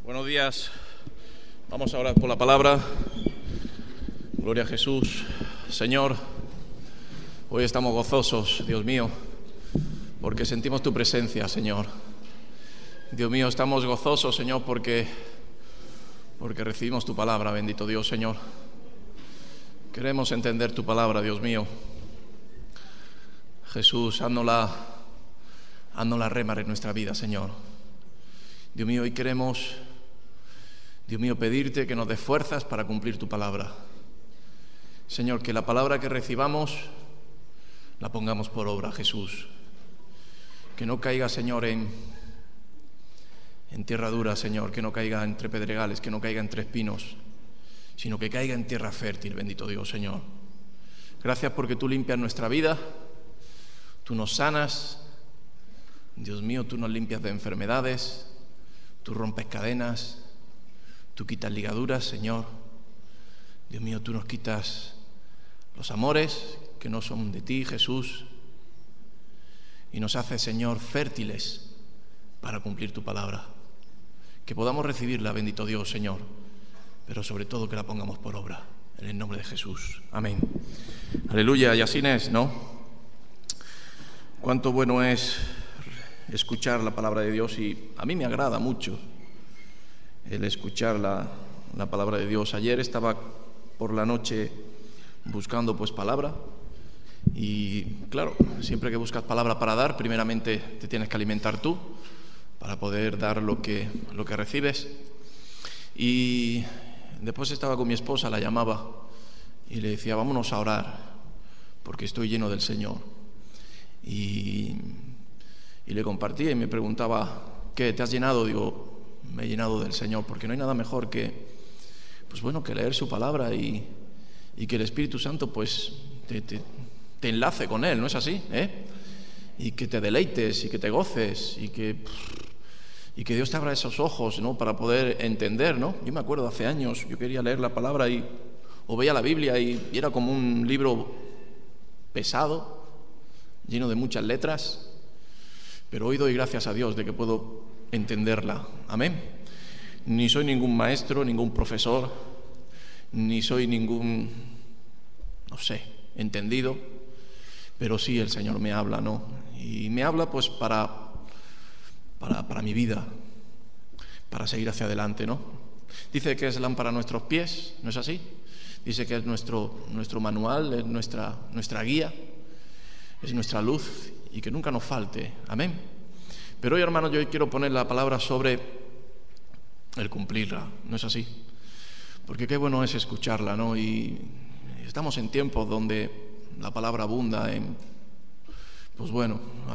Buenos días. Vamos a orar por la palabra. Gloria a Jesús. Señor, hoy estamos gozosos, Dios mío, porque sentimos tu presencia, Señor. Dios mío, estamos gozosos, Señor, porque recibimos tu palabra, bendito Dios, Señor. Queremos entender tu palabra, Dios mío. Jesús, haznosla remar en nuestra vida, Señor. Dios mío, hoy queremos, Dios mío, pedirte que nos des fuerzas para cumplir tu palabra. Señor, que la palabra que recibamos la pongamos por obra, Jesús. Que no caiga, Señor, en tierra dura, Señor, que no caiga entre pedregales, que no caiga entre espinos, sino que caiga en tierra fértil, bendito Dios, Señor. Gracias porque tú limpias nuestra vida, tú nos sanas, Dios mío, tú nos limpias de enfermedades, tú rompes cadenas, tú quitas ligaduras, Señor. Dios mío, tú nos quitas los amores que no son de ti, Jesús, y nos haces, Señor, fértiles para cumplir tu palabra. Que podamos recibirla, bendito Dios, Señor, pero sobre todo que la pongamos por obra, en el nombre de Jesús. Amén. Aleluya, y así es, ¿no? Cuánto bueno es escuchar la palabra de Dios, y a mí me agrada mucho el escuchar la palabra de Dios. Ayer estaba por la noche buscando palabra, y claro, siempre que buscas palabra para dar, primeramente te tienes que alimentar tú para poder dar lo que recibes. Y después estaba con mi esposa, la llamaba y le decía, vámonos a orar porque estoy lleno del Señor. Y le compartía y me preguntaba, ¿qué te has llenado? Digo, me he llenado del Señor, porque no hay nada mejor que leer su palabra y que el Espíritu Santo te enlace con Él, ¿no es así? Y que te deleites y que te goces y que Dios te abra esos ojos, ¿no? Para poder entender, ¿no? Yo me acuerdo hace años, yo quería leer la palabra o veía la Biblia y era como un libro pesado, lleno de muchas letras, pero hoy doy gracias a Dios de que puedo entenderla. Amén. Ni soy ningún maestro, ningún profesor, ni soy ningún, entendido, pero sí el Señor me habla, ¿no? Y me habla para mi vida, para seguir hacia adelante, ¿no? Dice que es lámpara a nuestros pies, ¿no es así? Dice que es nuestro manual, es nuestra guía, es nuestra luz, y que nunca nos falte. Amén. Pero hoy, hermanos, yo quiero poner la palabra sobre el cumplirla, ¿no es así? Porque qué bueno es escucharla, ¿no? Y estamos en tiempos donde la palabra abunda a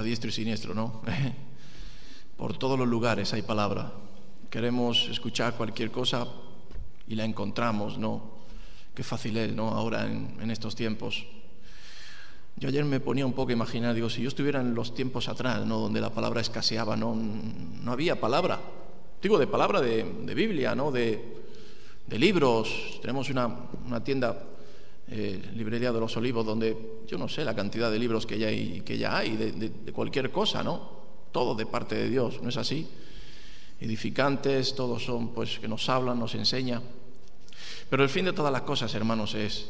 diestro y siniestro, ¿no? Por todos los lugares hay palabra. Queremos escuchar cualquier cosa y la encontramos, ¿no? Qué fácil es, ¿no? Ahora en estos tiempos. Yo ayer me ponía un poco a imaginar, digo, si yo estuviera en los tiempos atrás, ¿no? Donde la palabra escaseaba, no había palabra. Digo, de palabra de Biblia, ¿no? De libros. Tenemos una tienda, librería de los Olivos, donde yo no sé la cantidad de libros que ya hay de cualquier cosa, ¿no? Todo de parte de Dios, ¿no es así? Edificantes, todos son que nos hablan, nos enseñan. Pero el fin de todas las cosas, hermanos, es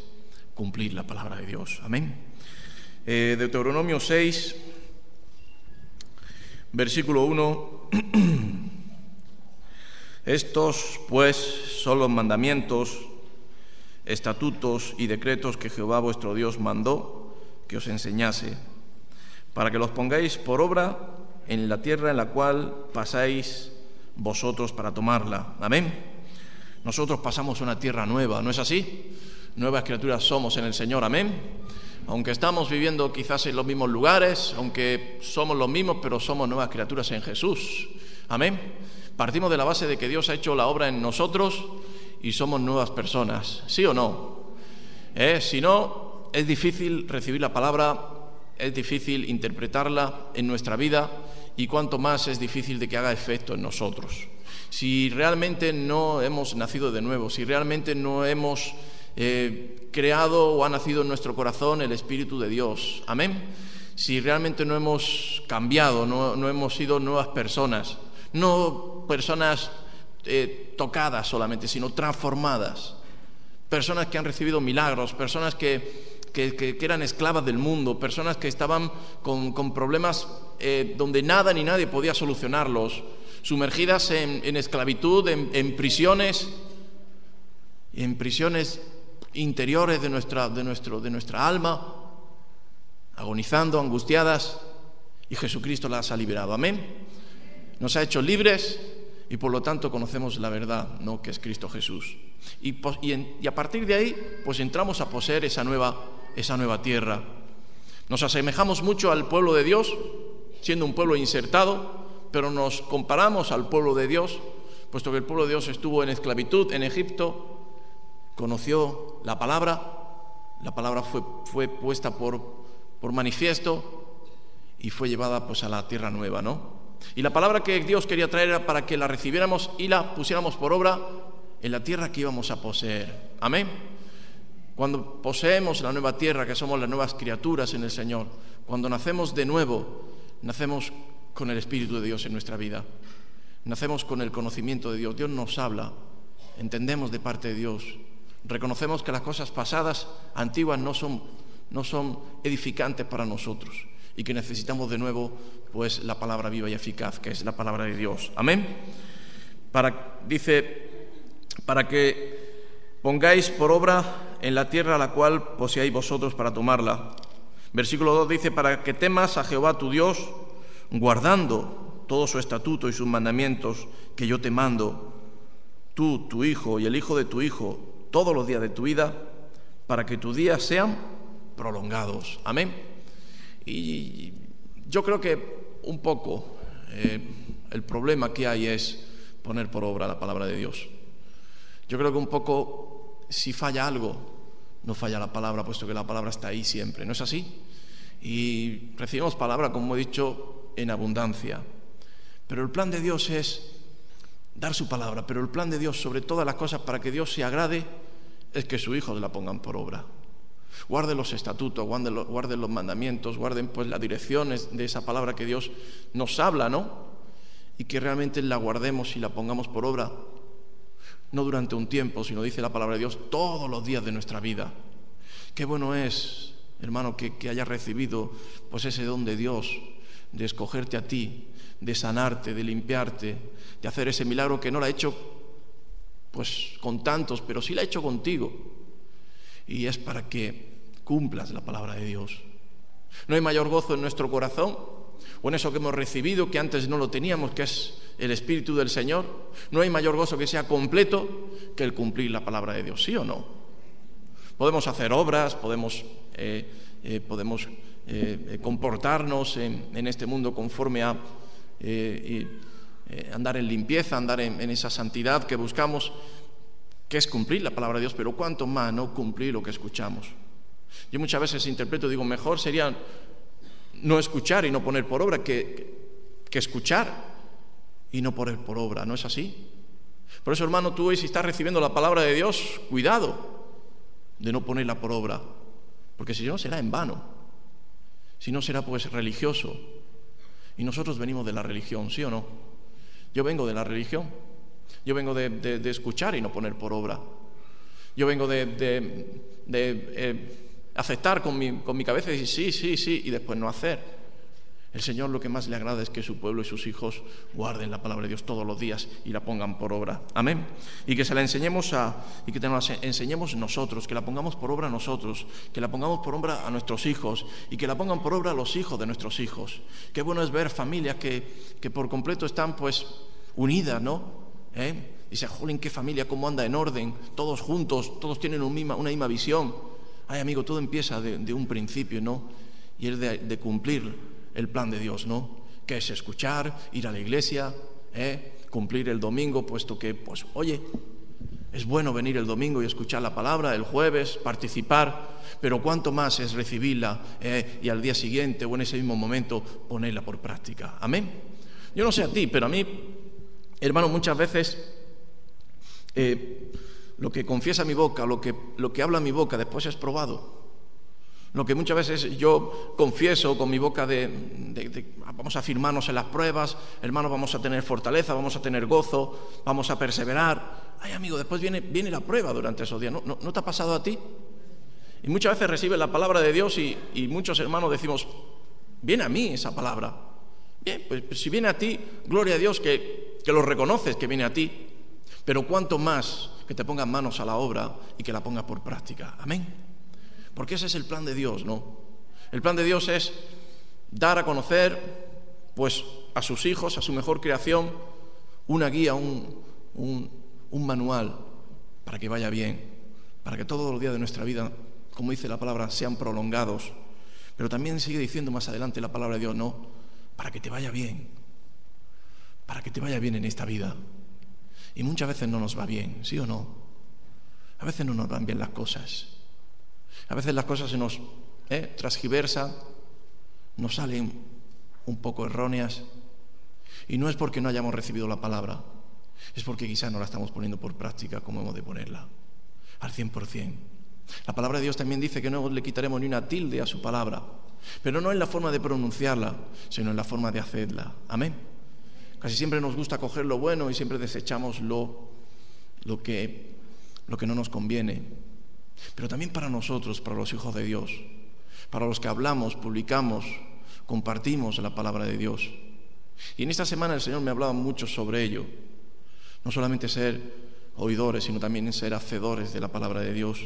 cumplir la palabra de Dios. Amén. Deuteronomio 6, versículo 1. Estos, pues, son los mandamientos, estatutos y decretos que Jehová vuestro Dios mandó que os enseñase, para que los pongáis por obra en la tierra en la cual pasáis vosotros para tomarla. Amén. Nosotros pasamos una tierra nueva, ¿no es así? Nuevas criaturas somos en el Señor. Amén. Aunque estamos viviendo quizás en los mismos lugares, aunque somos los mismos, pero somos nuevas criaturas en Jesús. Amén. Partimos de la base de que Dios ha hecho la obra en nosotros y somos nuevas personas. ¿Sí o no? Si no, es difícil recibir la palabra, es difícil interpretarla en nuestra vida, y cuanto más es difícil de que haga efecto en nosotros. Si realmente no hemos nacido de nuevo, si realmente no hemos creado o ha nacido en nuestro corazón el Espíritu de Dios. Amén. Si realmente no hemos cambiado, no hemos sido nuevas personas, no personas tocadas solamente, sino transformadas. Personas que han recibido milagros, personas que eran esclavas del mundo, personas que estaban con problemas donde nada ni nadie podía solucionarlos, sumergidas en esclavitud, en prisiones interiores de nuestra alma, agonizando, angustiadas, y Jesucristo las ha liberado. Amén. Nos ha hecho libres y por lo tanto conocemos la verdad, ¿no?, que es Cristo Jesús. Y a partir de ahí, pues entramos a poseer esa nueva tierra. Nos asemejamos mucho al pueblo de Dios, siendo un pueblo insertado, pero nos comparamos al pueblo de Dios, puesto que el pueblo de Dios estuvo en esclavitud en Egipto, conoció la palabra fue puesta por manifiesto y fue llevada pues a la tierra nueva, ¿no? Y la palabra que Dios quería traer era para que la recibiéramos y la pusiéramos por obra en la tierra que íbamos a poseer. Amén. Cuando poseemos la nueva tierra, que somos las nuevas criaturas en el Señor, cuando nacemos de nuevo, nacemos con el Espíritu de Dios en nuestra vida. Nacemos con el conocimiento de Dios. Dios nos habla, entendemos de parte de Dios. Reconocemos que las cosas pasadas, antiguas, no son edificantes para nosotros y que necesitamos de nuevo pues la palabra viva y eficaz, que es la palabra de Dios. Amén. Dice, para que pongáis por obra en la tierra a la cual poseáis vosotros para tomarla. Versículo 2 dice, para que temas a Jehová tu Dios, guardando todo su estatuto y sus mandamientos que yo te mando, tú, tu hijo y el hijo de tu hijo, todos los días de tu vida, para que tus días sean prolongados. Amén. Y yo creo que un poco el problema que hay es poner por obra la palabra de Dios. Yo creo que un poco, si falla algo, no falla la palabra, puesto que la palabra está ahí siempre, ¿no es así? Y recibimos palabra, como he dicho, en abundancia. Pero el plan de Dios es dar su palabra, pero el plan de Dios sobre todas las cosas para que Dios se agrade es que sus hijos la pongan por obra. Guarden los estatutos, guarden los mandamientos, guarden pues las direcciones de esa palabra que Dios nos habla, ¿no? Y que realmente la guardemos y la pongamos por obra, no durante un tiempo, sino, dice la palabra de Dios, todos los días de nuestra vida. Qué bueno es, hermano, que hayas recibido pues ese don de Dios, de escogerte a ti, de sanarte, de limpiarte, de hacer ese milagro que no lo ha hecho pues con tantos, pero sí lo ha hecho contigo. Y es para que cumplas la palabra de Dios. No hay mayor gozo en nuestro corazón o en eso que hemos recibido, que antes no lo teníamos, que es el Espíritu del Señor. No hay mayor gozo que sea completo que el cumplir la palabra de Dios, ¿sí o no? Podemos hacer obras, podemos comportarnos en este mundo conforme a andar en limpieza, andar en esa santidad que buscamos, que es cumplir la palabra de Dios, pero cuánto más no cumplir lo que escuchamos. Yo muchas veces interpreto, digo, mejor sería no escuchar y no poner por obra que escuchar y no poner por obra, ¿no es así? Por eso, hermano, tú hoy, si estás recibiendo la palabra de Dios, cuidado de no ponerla por obra, porque si no será en vano, si no será pues religioso. Y nosotros venimos de la religión, ¿sí o no? Yo vengo de la religión. Yo vengo de escuchar y no poner por obra. Yo vengo de aceptar con mi cabeza y decir sí, y después no hacer. El Señor lo que más le agrada es que su pueblo y sus hijos guarden la palabra de Dios todos los días y la pongan por obra. Amén. Y que se la enseñemos y que nos enseñemos nosotros, que la pongamos por obra nosotros, que la pongamos por obra a nuestros hijos y que la pongan por obra a los hijos de nuestros hijos. Qué bueno es ver familias que por completo están pues unidas, ¿no? Dice, jolín, qué familia, cómo anda en orden, todos juntos, todos tienen una misma visión. Ay, amigo, todo empieza de un principio, ¿no? Y es de cumplir el plan de Dios, ¿no? Que es escuchar, ir a la iglesia, cumplir el domingo, puesto que, pues, oye, es bueno venir el domingo y escuchar la palabra, el jueves, participar, pero cuánto más es recibirla y al día siguiente o en ese mismo momento ponerla por práctica. Amén. Yo no sé a ti, pero a mí, hermano, muchas veces lo que confiesa mi boca, lo que habla mi boca, después es probado. Lo que muchas veces yo confieso con mi boca vamos a afirmarnos en las pruebas, hermanos, vamos a tener fortaleza, vamos a tener gozo, vamos a perseverar. Ay, amigo, después viene la prueba durante esos días. ¿No te ha pasado a ti? Y muchas veces recibes la palabra de Dios y muchos hermanos decimos, viene a mí esa palabra. Bien, pues si viene a ti, gloria a Dios que lo reconoces que viene a ti. Pero cuánto más que te pongas manos a la obra y que la pongas por práctica. Amén. Porque ese es el plan de Dios, ¿no? El plan de Dios es dar a conocer, pues, a sus hijos, a su mejor creación, una guía, un manual para que vaya bien, para que todos los días de nuestra vida, como dice la palabra, sean prolongados. Pero también sigue diciendo más adelante la palabra de Dios, no, para que te vaya bien en esta vida. Y muchas veces no nos va bien, ¿sí o no? A veces no nos van bien las cosas. A veces las cosas se nos transgiversan, nos salen un poco erróneas. Y no es porque no hayamos recibido la palabra, es porque quizás no la estamos poniendo por práctica como hemos de ponerla, al 100%. La palabra de Dios también dice que no le quitaremos ni una tilde a su palabra, pero no en la forma de pronunciarla, sino en la forma de hacerla. Amén. Casi siempre nos gusta coger lo bueno y siempre desechamos lo que no nos conviene. Pero también para nosotros, para los hijos de Dios, para los que hablamos, publicamos, compartimos la palabra de Dios. Y en esta semana el Señor me hablaba mucho sobre ello. No solamente ser oidores, sino también ser hacedores de la palabra de Dios.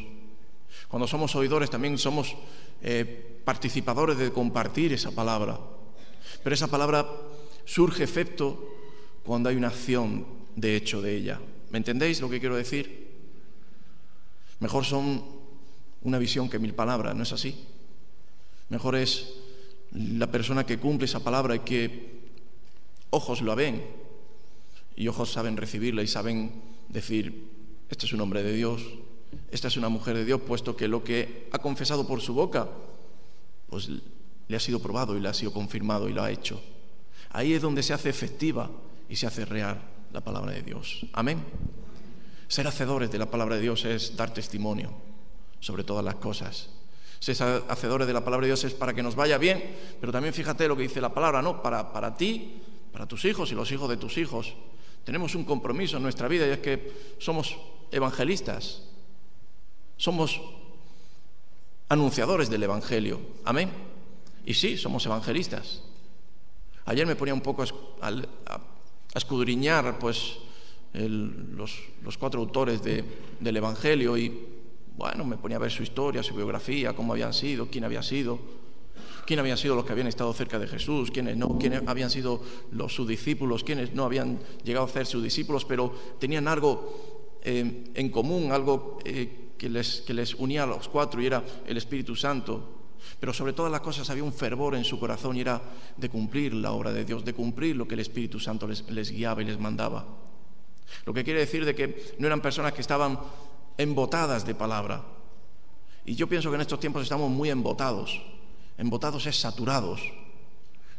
Cuando somos oidores también somos participadores de compartir esa palabra. Pero esa palabra surge efecto cuando hay una acción de hecho de ella. ¿Me entendéis lo que quiero decir? Mejor son una visión que 1000 palabras, ¿no es así? Mejor es la persona que cumple esa palabra y que ojos la ven y ojos saben recibirla y saben decir, este es un hombre de Dios, esta es una mujer de Dios, puesto que lo que ha confesado por su boca, pues le ha sido probado y le ha sido confirmado y lo ha hecho. Ahí es donde se hace efectiva y se hace real la palabra de Dios. Amén. Ser hacedores de la palabra de Dios es dar testimonio sobre todas las cosas. Ser hacedores de la palabra de Dios es para que nos vaya bien, pero también fíjate lo que dice la palabra, ¿no? Para ti, para tus hijos y los hijos de tus hijos. Tenemos un compromiso en nuestra vida y es que somos evangelistas, somos anunciadores del Evangelio. Amén. Y sí, somos evangelistas. Ayer me ponía un poco a escudriñar, pues, los 4 autores del Evangelio y, bueno, me ponía a ver su historia, su biografía, cómo habían sido, quién habían sido los que habían estado cerca de Jesús, quiénes no, quiénes habían sido sus discípulos, quiénes no habían llegado a ser sus discípulos, pero tenían algo en común, algo que les unía a los 4 y era el Espíritu Santo. Pero sobre todas las cosas había un fervor en su corazón y era de cumplir la obra de Dios, de cumplir lo que el Espíritu Santo les guiaba y les mandaba. Lo que quiere decir de que no eran personas que estaban embotadas de palabra. Y yo pienso que en estos tiempos estamos muy embotados. Embotados es saturados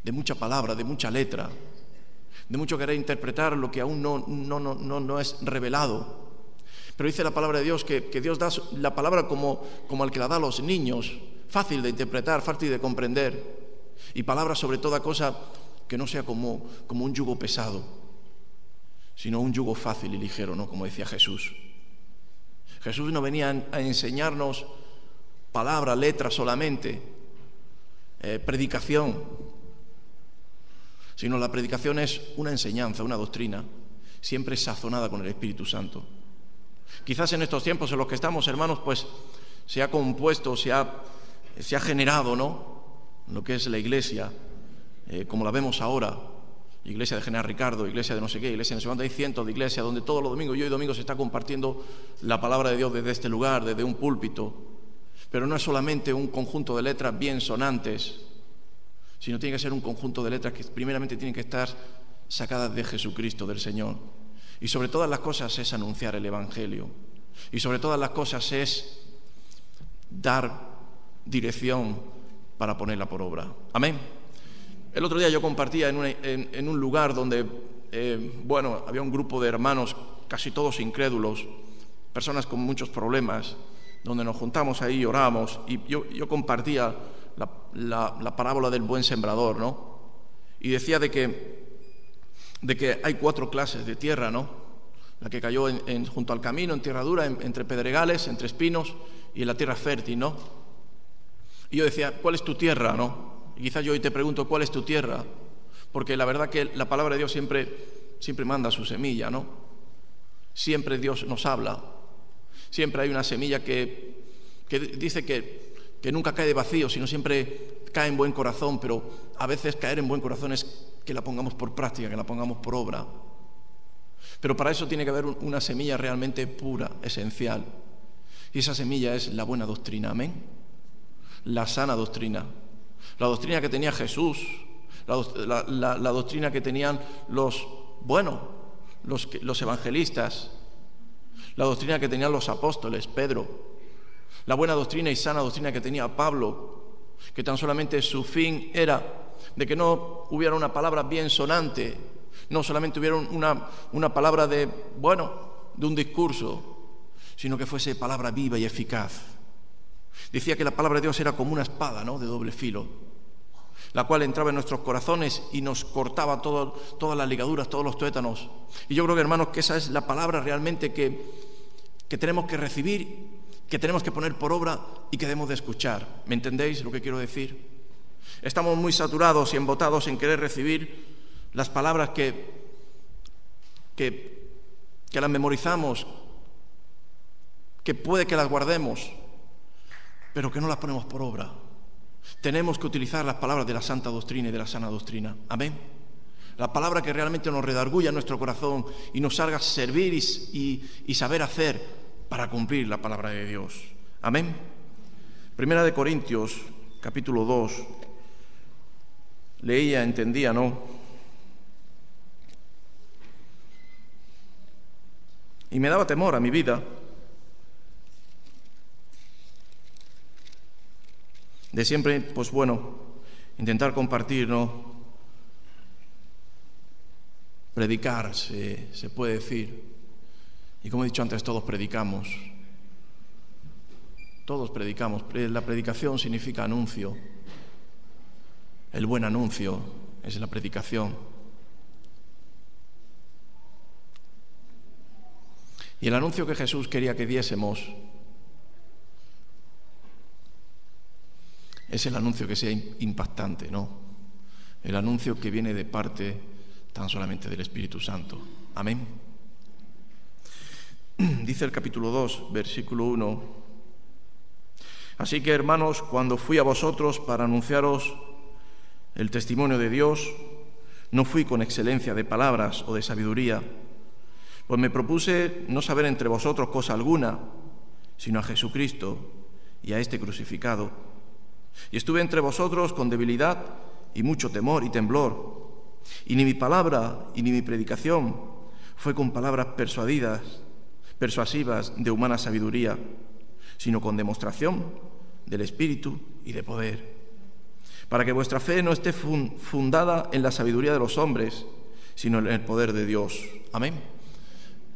de mucha palabra, de mucha letra, de mucho querer interpretar lo que aún no es revelado. Pero dice la palabra de Dios que Dios da la palabra como al que la da a los niños, fácil de interpretar, fácil de comprender, y palabra sobre toda cosa que no sea como un yugo pesado, sino un yugo fácil y ligero, ¿no? Como decía Jesús. Jesús no venía a enseñarnos palabra, letra solamente, predicación, sino la predicación es una enseñanza, una doctrina, siempre sazonada con el Espíritu Santo. Quizás en estos tiempos en los que estamos, hermanos, pues se ha compuesto, se ha generado, ¿no?, lo que es la iglesia, como la vemos ahora, iglesia de General Ricardo, iglesia de no sé qué, iglesia de no sé cuánto, hay cientos de iglesias donde todos los domingos y hoy domingo se está compartiendo la palabra de Dios desde este lugar, desde un púlpito. Pero no es solamente un conjunto de letras bien sonantes, sino tiene que ser un conjunto de letras que primeramente tienen que estar sacadas de Jesucristo, del Señor. Y sobre todas las cosas es anunciar el Evangelio. Y sobre todas las cosas es dar dirección para ponerla por obra. Amén. El otro día yo compartía en un lugar donde, había un grupo de hermanos, casi todos incrédulos, personas con muchos problemas, donde nos juntamos ahí y oramos, y yo compartía la parábola del buen sembrador, ¿no? Y decía de que hay 4 clases de tierra, ¿no? La que cayó junto al camino, en tierra dura, entre pedregales, entre espinos, y en la tierra fértil, ¿no? Y yo decía, ¿cuál es tu tierra, no? Y quizás yo hoy te pregunto, ¿cuál es tu tierra? Porque la verdad que la palabra de Dios siempre manda su semilla, ¿no? Siempre Dios nos habla. Siempre hay una semilla que dice que nunca cae de vacío, sino siempre cae en buen corazón, pero a veces caer en buen corazón es que la pongamos por práctica, que la pongamos por obra. Pero para eso tiene que haber una semilla realmente pura, esencial. Y esa semilla es la buena doctrina, amén. La sana doctrina. La doctrina que tenía Jesús, la doctrina que tenían los evangelistas, la doctrina que tenían los apóstoles, Pedro, la buena doctrina y sana doctrina que tenía Pablo, que tan solamente su fin era de que no hubiera una palabra bien sonante, no solamente hubiera una palabra de un discurso, sino que fuese palabra viva y eficaz. Decía que la palabra de Dios era como una espada, ¿no?, de doble filo, la cual entraba en nuestros corazones y nos cortaba todas las ligaduras, todos los tuétanos. Y yo creo que, hermanos, que esa es la palabra realmente que tenemos que recibir, que tenemos que poner por obra y que debemos de escuchar. ¿Me entendéis lo que quiero decir? Estamos muy saturados y embotados en querer recibir las palabras que las memorizamos, que puede que las guardemos, pero que no las ponemos por obra. Tenemos que utilizar las palabras de la santa doctrina y de la sana doctrina. Amén. La palabra que realmente nos redarguya nuestro corazón y nos haga servir y saber hacer para cumplir la palabra de Dios. Amén. Primera de Corintios, capítulo 2. Leía, entendía, ¿no? Y me daba temor a mi vida de siempre, intentar compartir, ¿no? Predicar, se puede decir. Y como he dicho antes, todos predicamos. Todos predicamos. La predicación significa anuncio. El buen anuncio es la predicación. Y el anuncio que Jesús quería que diésemos es el anuncio que sea impactante, ¿no? El anuncio que viene de parte tan solamente del Espíritu Santo. Amén. Dice el capítulo 2, versículo 1. Así que, hermanos, cuando fui a vosotros para anunciaros el testimonio de Dios, no fui con excelencia de palabras o de sabiduría, pues me propuse no saber entre vosotros cosa alguna, sino a Jesucristo y a este crucificado. Y estuve entre vosotros con debilidad y mucho temor y temblor. Y ni mi palabra y ni mi predicación fue con palabras persuasivas de humana sabiduría, sino con demostración del Espíritu y de poder, para que vuestra fe no esté fundada en la sabiduría de los hombres, sino en el poder de Dios. Amén.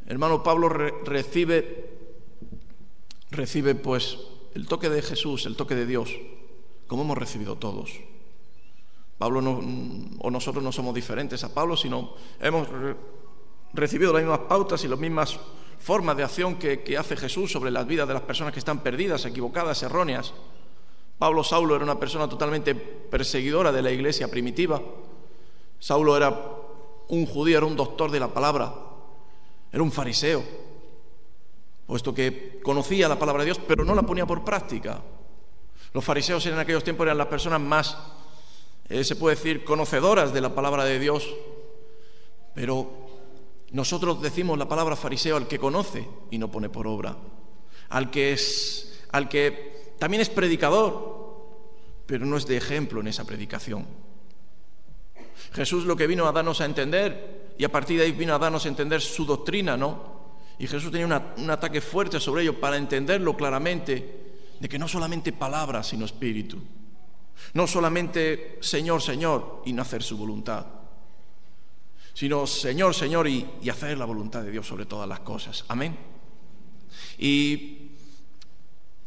Hermano Pablo recibe pues el toque de Jesús, el toque de Dios, como hemos recibido todos. Pablo o nosotros no somos diferentes a Pablo, sino hemos recibido las mismas pautas y las mismas formas de acción que hace Jesús sobre las vidas de las personas que están perdidas, equivocadas, erróneas. Saulo era una persona totalmente perseguidora de la iglesia primitiva. Saulo era un judío, era un doctor de la palabra, era un fariseo, puesto que conocía la palabra de Dios, pero no la ponía por práctica. Los fariseos en aquellos tiempos eran las personas más, se puede decir, conocedoras de la palabra de Dios, pero nosotros decimos la palabra fariseo al que conoce y no pone por obra, al que también es predicador, pero no es de ejemplo en esa predicación. Jesús lo que vino a darnos a entender, y a partir de ahí vino a darnos a entender su doctrina, ¿no? Y Jesús tenía un ataque fuerte sobre ello para entenderlo claramente, de que no solamente palabra, sino espíritu. No solamente Señor, Señor, y no hacer su voluntad, sino Señor, Señor, y hacer la voluntad de Dios sobre todas las cosas. Amén. Y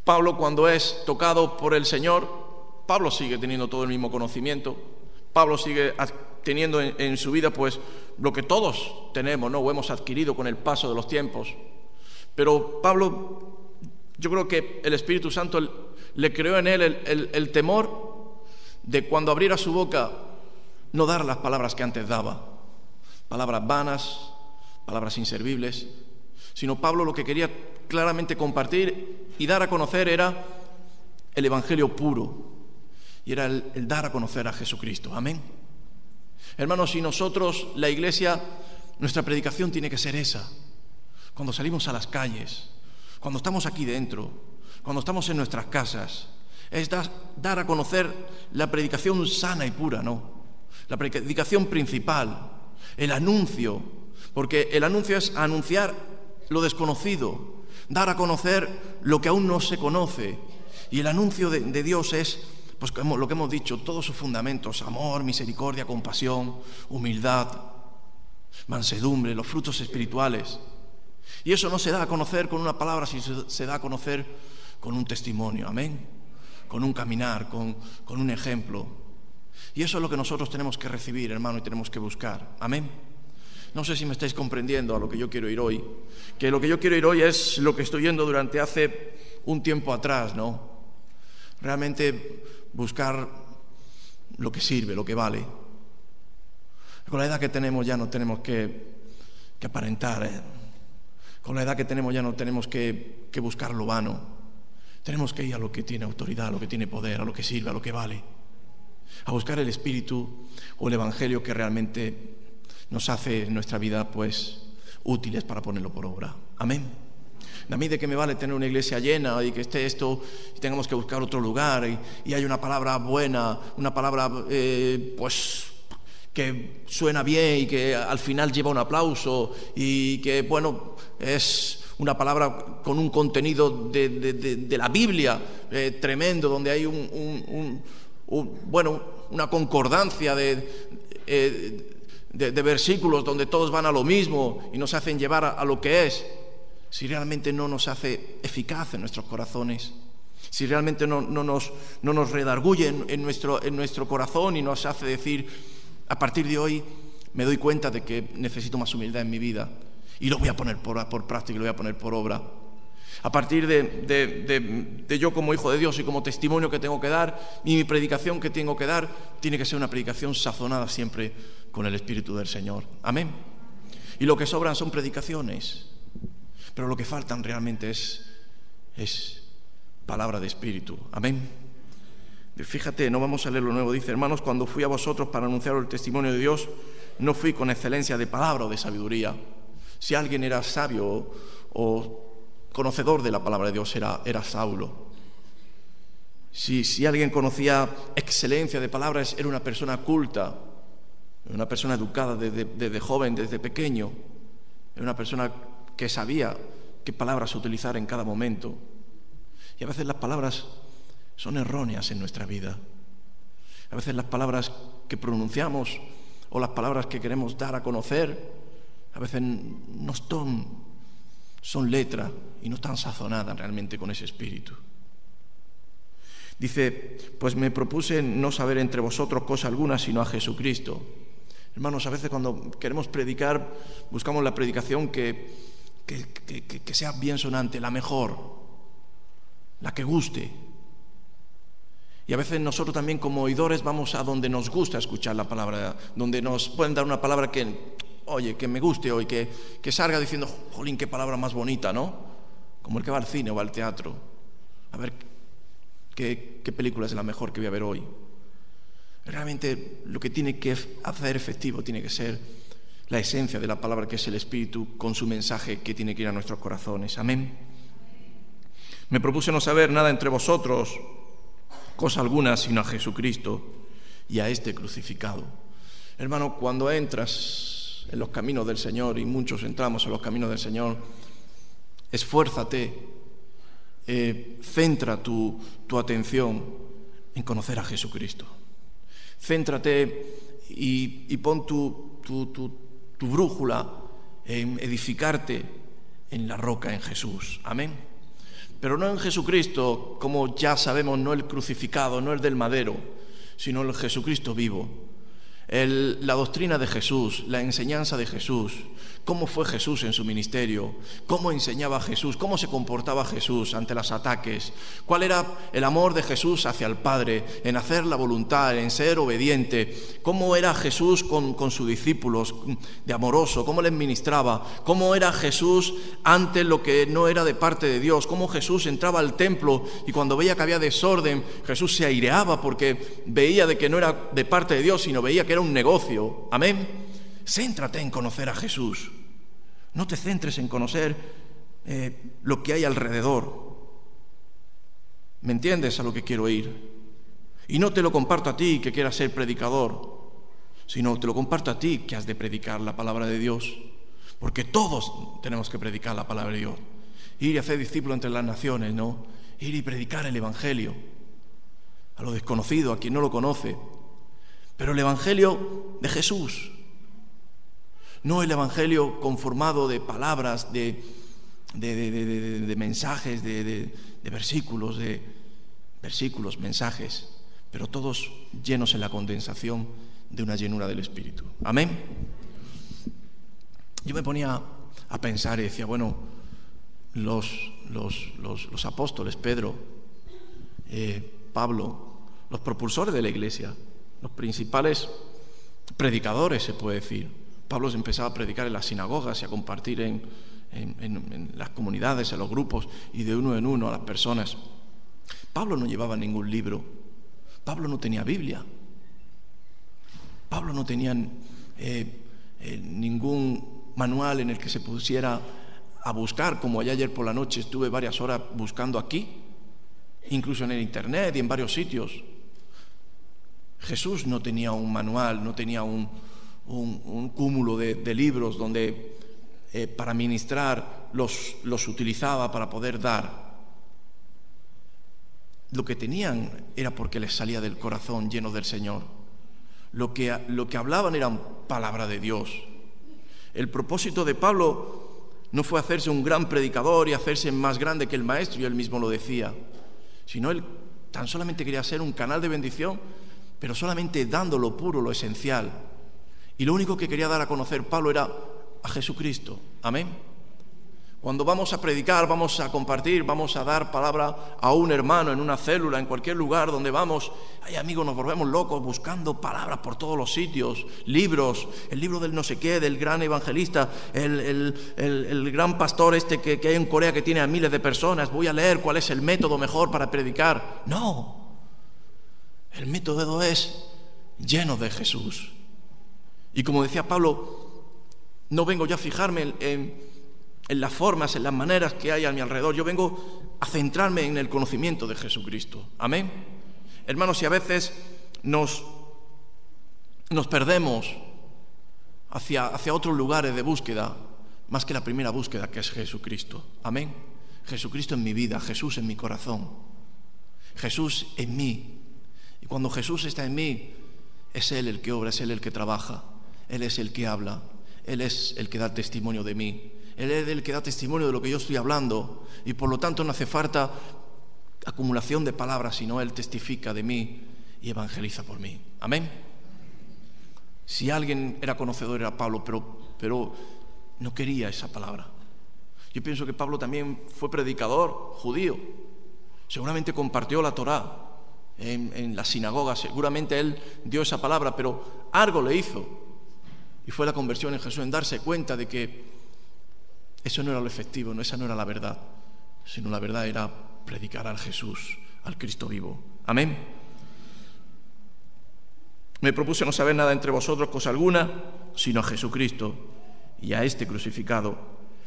Pablo, cuando es tocado por el Señor, Pablo sigue teniendo todo el mismo conocimiento. Pablo sigue teniendo en su vida pues lo que todos tenemos, ¿no? O hemos adquirido con el paso de los tiempos. Pero Pablo, yo creo que el Espíritu Santo le creó en él el temor de cuando abriera su boca no dar las palabras que antes daba, palabras vanas, palabras inservibles, sino Pablo lo que quería claramente compartir y dar a conocer era el Evangelio puro, y era el dar a conocer a Jesucristo. Amén. Hermanos, y nosotros, la Iglesia, nuestra predicación tiene que ser esa. Cuando salimos a las calles, cuando estamos aquí dentro, cuando estamos en nuestras casas, es dar a conocer la predicación sana y pura, ¿no? La predicación principal, el anuncio, porque el anuncio es anunciar lo desconocido, dar a conocer lo que aún no se conoce. Y el anuncio de Dios es, pues lo que hemos dicho, todos sus fundamentos: amor, misericordia, compasión, humildad, mansedumbre, los frutos espirituales. Y eso no se da a conocer con una palabra, sino se da a conocer con un testimonio, amén, con un caminar, con un ejemplo. Y eso es lo que nosotros tenemos que recibir, hermano, y tenemos que buscar, amén. No sé si me estáis comprendiendo a lo que yo quiero ir hoy, que lo que yo quiero ir hoy es lo que estoy yendo durante hace un tiempo atrás, ¿no? Realmente buscar lo que sirve, lo que vale. Con la edad que tenemos ya no tenemos que aparentar, ¿eh? Con la edad que tenemos ya no tenemos que buscar lo vano. Tenemos que ir a lo que tiene autoridad, a lo que tiene poder, a lo que sirve, a lo que vale. A buscar el Espíritu o el Evangelio que realmente nos hace en nuestra vida pues útiles para ponerlo por obra. Amén. A mí de qué me vale tener una iglesia llena y que esté esto y tengamos que buscar otro lugar y hay una palabra buena, una palabra pues que suena bien y que al final lleva un aplauso y que bueno es una palabra con un contenido de la Biblia tremendo, donde hay una concordancia de versículos donde todos van a lo mismo y nos hacen llevar a lo que es. Si realmente no nos hace eficaz en nuestros corazones, si realmente no nos redarguye en nuestro corazón y nos hace decir: a partir de hoy me doy cuenta de que necesito más humildad en mi vida y lo voy a poner por práctica y lo voy a poner por obra. A partir de yo como hijo de Dios y como testimonio que tengo que dar, y mi predicación que tengo que dar tiene que ser una predicación sazonada siempre con el Espíritu del Señor. Amén. Y lo que sobran son predicaciones, pero lo que faltan realmente es palabra de Espíritu. Amén. Fíjate, no vamos a leer lo nuevo. Dice: hermanos, cuando fui a vosotros para anunciar el testimonio de Dios, no fui con excelencia de palabra o de sabiduría. Si alguien era sabio o conocedor de la palabra de Dios, era Saulo. Si alguien conocía excelencia de palabras, era una persona culta, una persona educada desde joven, desde pequeño. Era una persona que sabía qué palabras utilizar en cada momento. Y a veces las palabras son erróneas en nuestra vida. A veces las palabras que pronunciamos o las palabras que queremos dar a conocer, a veces no son letra y no están sazonadas realmente con ese espíritu. Dice: pues me propuse no saber entre vosotros cosa alguna sino a Jesucristo. Hermanos, a veces cuando queremos predicar buscamos la predicación que sea bien sonante, la mejor, la que guste. Y a veces nosotros también como oidores vamos a donde nos gusta escuchar la palabra, donde nos pueden dar una palabra que me guste hoy, que salga diciendo: jolín, qué palabra más bonita, ¿no? Como el que va al cine o va al teatro. A ver, ¿qué película es la mejor que voy a ver hoy? Realmente lo que tiene que hacer efectivo tiene que ser la esencia de la palabra, que es el Espíritu, con su mensaje que tiene que ir a nuestros corazones. Amén. Me propuse no saber nada entre vosotros, cosa alguna, sino a Jesucristo y a este crucificado. Hermano, cuando entras en los caminos del Señor, y muchos entramos en los caminos del Señor, esfuérzate, centra tu atención en conocer a Jesucristo. Céntrate y pon tu brújula en edificarte en la roca, en Jesús. Amén. pero no en Jesucristo, como ya sabemos, no el crucificado, no el del madero, sino el Jesucristo vivo. La doctrina de Jesús, la enseñanza de Jesús, cómo fue Jesús en su ministerio, cómo enseñaba Jesús, cómo se comportaba Jesús ante los ataques, cuál era el amor de Jesús hacia el Padre, en hacer la voluntad, en ser obediente, cómo era Jesús con sus discípulos, de amoroso, cómo les ministraba, cómo era Jesús ante lo que no era de parte de Dios, cómo Jesús entraba al templo y cuando veía que había desorden, Jesús se aireaba porque veía de que no era de parte de Dios, sino veía que era un negocio. Amén. Céntrate en conocer a Jesús. No te centres en conocer lo que hay alrededor. ¿Me entiendes a lo que quiero ir? Y no te lo comparto a ti que quieras ser predicador, sino te lo comparto a ti que has de predicar la palabra de Dios. Porque todos tenemos que predicar la palabra de Dios. Ir y hacer discípulos entre las naciones, ¿no? Ir y predicar el Evangelio a lo desconocido, a quien no lo conoce. Pero el Evangelio de Jesús, no el Evangelio conformado de palabras, de mensajes, de versículos, mensajes, pero todos llenos en la condensación de una llenura del Espíritu. Amén. Yo me ponía a pensar y decía, bueno, los apóstoles, Pedro, Pablo, los propulsores de la Iglesia, los principales predicadores, se puede decir. Pablo empezaba a predicar en las sinagogas y a compartir en las comunidades, en los grupos y de uno en uno a las personas. Pablo no llevaba ningún libro. Pablo no tenía Biblia. Pablo no tenía ningún manual en el que se pusiera a buscar, como ayer por la noche estuve varias horas buscando aquí, incluso en el internet y en varios sitios. Jesús no tenía un manual, no tenía un cúmulo de libros donde para ministrar los utilizaba para poder dar. Lo que tenían era porque les salía del corazón lleno del Señor. Lo que hablaban era palabra de Dios. El propósito de Pablo no fue hacerse un gran predicador y hacerse más grande que el maestro, y él mismo lo decía, sino él tan solamente quería ser un canal de bendición, pero solamente dando lo puro, lo esencial. Y lo único que quería dar a conocer Pablo era a Jesucristo. Amén. Cuando vamos a predicar, vamos a compartir, vamos a dar palabra a un hermano en una célula, en cualquier lugar donde vamos, ay amigos, nos volvemos locos buscando palabras por todos los sitios, libros, el libro del no sé qué, del gran evangelista, el gran pastor que hay en Corea que tiene a miles de personas, voy a leer cuál es el método mejor para predicar. No. El método es lleno de Jesús. Y como decía Pablo, no vengo ya a fijarme en las formas, en las maneras que hay a mi alrededor. Yo vengo a centrarme en el conocimiento de Jesucristo. Amén. Hermanos, si a veces nos perdemos hacia otros lugares de búsqueda, más que la primera búsqueda, que es Jesucristo. Amén. Jesucristo en mi vida, Jesús en mi corazón, Jesús en mí. Y cuando Jesús está en mí, es Él el que obra, es Él el que trabaja, Él es el que habla, Él es el que da testimonio de mí, Él es el que da testimonio de lo que yo estoy hablando, y por lo tanto no hace falta acumulación de palabras, sino Él testifica de mí y evangeliza por mí. Amén. Si alguien era conocedor era Pablo, pero no quería esa palabra. Yo pienso que Pablo también fue predicador judío, seguramente compartió la Torá en la sinagoga, seguramente él dio esa palabra, pero algo le hizo, y fue la conversión en Jesús, en darse cuenta de que eso no era lo efectivo, esa no era la verdad, sino la verdad era predicar al Jesús, al Cristo vivo. Amén. Me propuse no saber nada entre vosotros, cosa alguna, sino a Jesucristo y a este crucificado.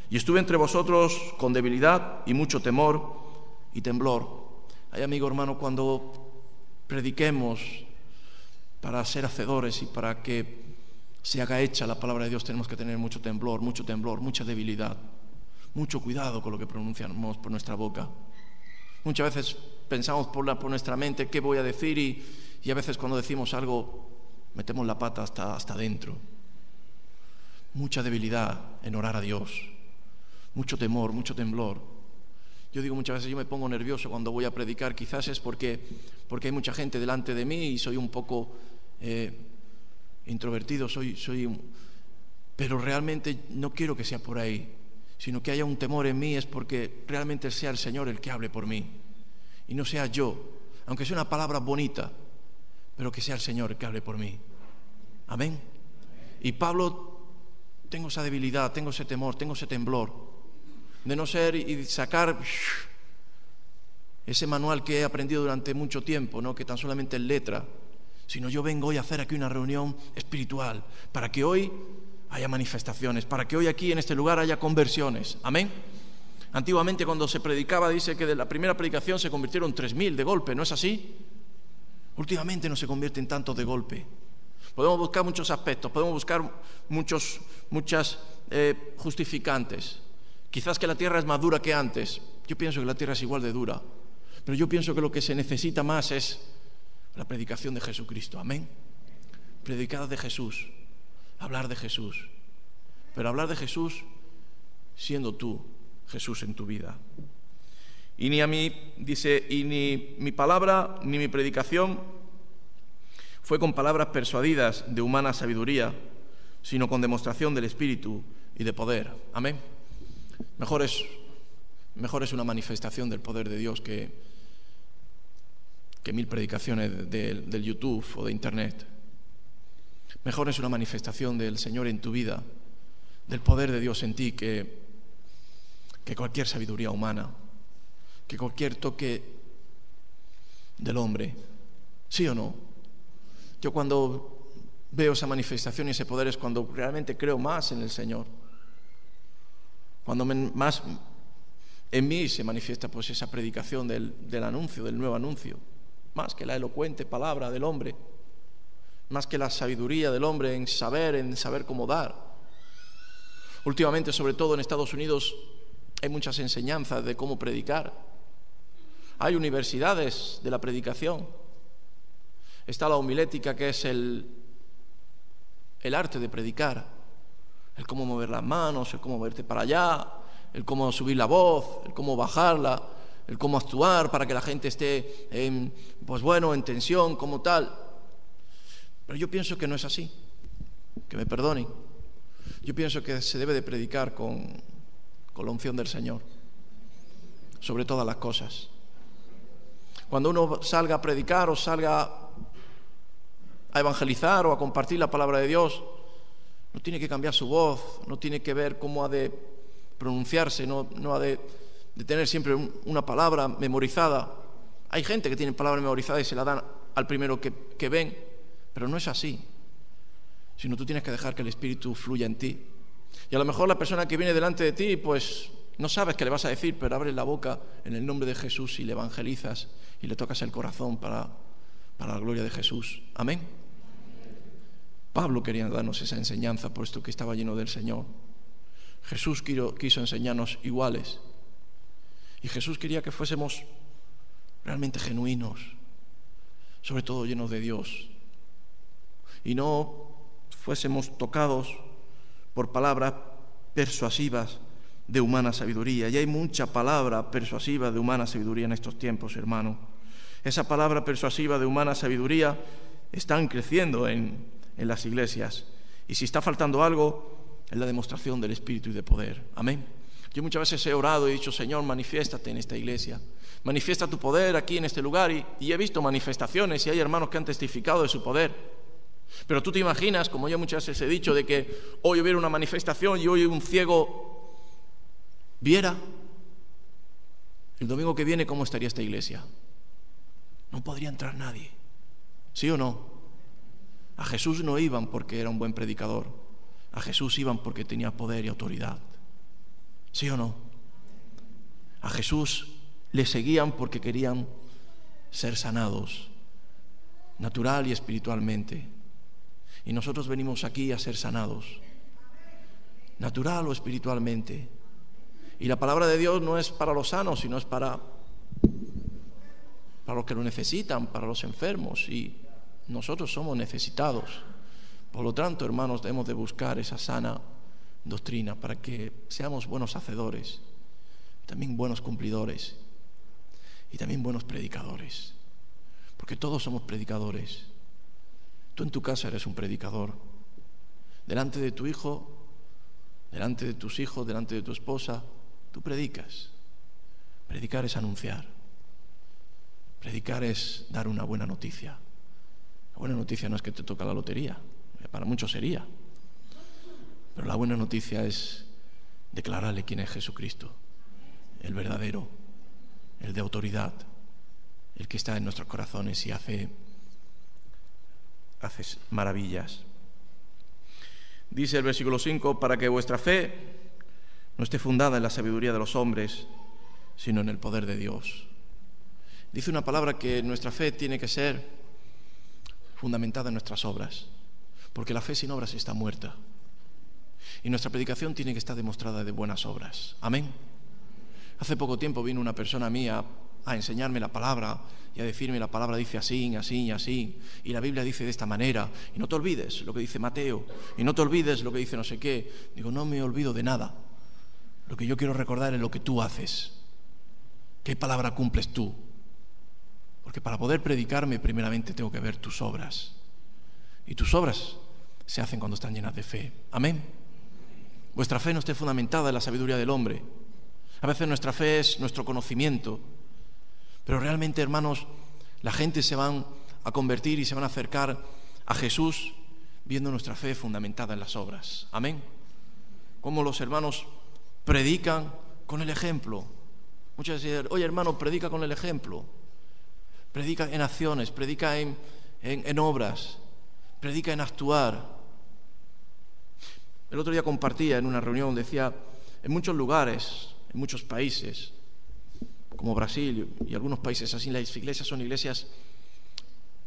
Y estuve entre vosotros con debilidad y mucho temor y temblor. Ay, amigo, hermano, cuando prediquemos para ser hacedores y para que se haga hecha la palabra de Dios, tenemos que tener mucho temblor, mucha debilidad, mucho cuidado con lo que pronunciamos por nuestra boca. Muchas veces pensamos por nuestra mente qué voy a decir y a veces cuando decimos algo metemos la pata hasta dentro. Mucha debilidad en orar a Dios, mucho temor, mucho temblor. Yo digo muchas veces, yo me pongo nervioso cuando voy a predicar. Quizás es porque hay mucha gente delante de mí y soy un poco introvertido, pero realmente no quiero que sea por ahí, sino que haya un temor en mí, es porque realmente sea el Señor el que hable por mí y no sea yo, aunque sea una palabra bonita, pero que sea el Señor el que hable por mí. Amén. Y Pablo, tengo esa debilidad, tengo ese temor, tengo ese temblor de no ser y sacar ese manual que he aprendido durante mucho tiempo, no que tan solamente es letra, sino yo vengo hoy a hacer aquí una reunión espiritual para que hoy haya manifestaciones, para que hoy aquí en este lugar haya conversiones. Amén. Antiguamente cuando se predicaba, dice que de la primera predicación se convirtieron 3.000 de golpe, ¿no es así? Últimamente no se convierten tantos de golpe. Podemos buscar muchos aspectos, podemos buscar muchas justificantes. Quizás que la tierra es más dura que antes. Yo pienso que la tierra es igual de dura, pero yo pienso que lo que se necesita más es la predicación de Jesucristo. Amén. Predicar de Jesús, hablar de Jesús, pero hablar de Jesús siendo tú Jesús en tu vida. Y ni mi palabra ni mi predicación fue con palabras persuadidas de humana sabiduría, sino con demostración del Espíritu y de poder. Amén. Mejor es una manifestación del poder de Dios que 1000 predicaciones del YouTube o de Internet. Mejor es una manifestación del Señor en tu vida, del poder de Dios en ti, que cualquier sabiduría humana, que cualquier toque del hombre. ¿Sí o no? Yo cuando veo esa manifestación y ese poder es cuando realmente creo más en el Señor. Cuando más en mí se manifiesta pues esa predicación del anuncio, del nuevo anuncio, más que la elocuente palabra del hombre, más que la sabiduría del hombre en saber cómo dar. Últimamente, sobre todo en Estados Unidos, hay muchas enseñanzas de cómo predicar. Hay universidades de la predicación. Está la homilética, que es el arte de predicar, el cómo mover las manos, el cómo moverte para allá, el cómo subir la voz, el cómo bajarla, el cómo actuar para que la gente esté en tensión, como tal. Pero yo pienso que no es así, que me perdonen. Yo pienso que se debe de predicar con la unción del Señor, sobre todas las cosas. Cuando uno salga a predicar o salga a evangelizar o a compartir la palabra de Dios, no tiene que cambiar su voz, no tiene que ver cómo ha de pronunciarse, no ha de tener siempre una palabra memorizada. Hay gente que tiene palabra memorizada y se la dan al primero que ven, pero no es así, sino tú tienes que dejar que el Espíritu fluya en ti. Y a lo mejor la persona que viene delante de ti, pues no sabes qué le vas a decir, pero abres la boca en el nombre de Jesús y le evangelizas y le tocas el corazón para la gloria de Jesús. Amén. Pablo quería darnos esa enseñanza, puesto que estaba lleno del Señor. Jesús quiso enseñarnos iguales. Y Jesús quería que fuésemos realmente genuinos, sobre todo llenos de Dios. Y no fuésemos tocados por palabras persuasivas de humana sabiduría. Y hay mucha palabra persuasiva de humana sabiduría en estos tiempos, hermano. Esa palabra persuasiva de humana sabiduría están creciendo en las iglesias. Y si está faltando algo, es la demostración del Espíritu y de poder. Amén. Yo muchas veces he orado y he dicho: Señor, manifiéstate en esta iglesia, manifiesta tu poder aquí en este lugar, y he visto manifestaciones y hay hermanos que han testificado de su poder. Pero tú te imaginas, como yo muchas veces he dicho, de que hoy hubiera una manifestación y hoy un ciego viera, el domingo que viene, ¿cómo estaría esta iglesia? No podría entrar nadie. ¿Sí o no? A Jesús no iban porque era un buen predicador, a Jesús iban porque tenía poder y autoridad. ¿Sí o no? A Jesús le seguían porque querían ser sanados, natural y espiritualmente. Y nosotros venimos aquí a ser sanados, natural o espiritualmente. Y la palabra de Dios no es para los sanos, sino es para los que lo necesitan, para los enfermos. Y nosotros somos necesitados. Por lo tanto, hermanos, debemos de buscar esa sana doctrina para que seamos buenos hacedores, también buenos cumplidores y también buenos predicadores, porque todos somos predicadores. Tú en tu casa eres un predicador, delante de tu hijo, delante de tus hijos, delante de tu esposa, tú predicas. Predicar es anunciar, predicar es dar una buena noticia. La buena noticia no es que te toca la lotería, para muchos sería, pero la buena noticia es declararle quién es Jesucristo, el verdadero, el de autoridad, el que está en nuestros corazones y hace maravillas. Dice el versículo 5, para que vuestra fe no esté fundada en la sabiduría de los hombres, sino en el poder de Dios. Dice una palabra que nuestra fe tiene que ser fundamentada en nuestras obras, porque la fe sin obras está muerta. Y nuestra predicación tiene que estar demostrada de buenas obras. Amén. Hace poco tiempo vino una persona mía a enseñarme la palabra y a decirme la palabra dice así, así, así, y la Biblia dice de esta manera, y no te olvides lo que dice Mateo, y no te olvides lo que dice no sé qué. Digo, no me olvido de nada. Lo que yo quiero recordar es lo que tú haces. ¿Qué palabra cumples tú? Porque para poder predicarme primeramente tengo que ver tus obras, y tus obras se hacen cuando están llenas de fe. Amén. Vuestra fe no esté fundamentada en la sabiduría del hombre. A veces nuestra fe es nuestro conocimiento, pero realmente, hermanos, la gente se van a convertir y se van a acercar a Jesús viendo nuestra fe fundamentada en las obras. Amén. Como los hermanos predican con el ejemplo. Muchas veces dicen, oye hermano, predica con el ejemplo. Predica en acciones, predica en obras, predica en actuar. El otro día compartía en una reunión, decía, en muchos lugares, en muchos países, como Brasil y algunos países así, las iglesias son iglesias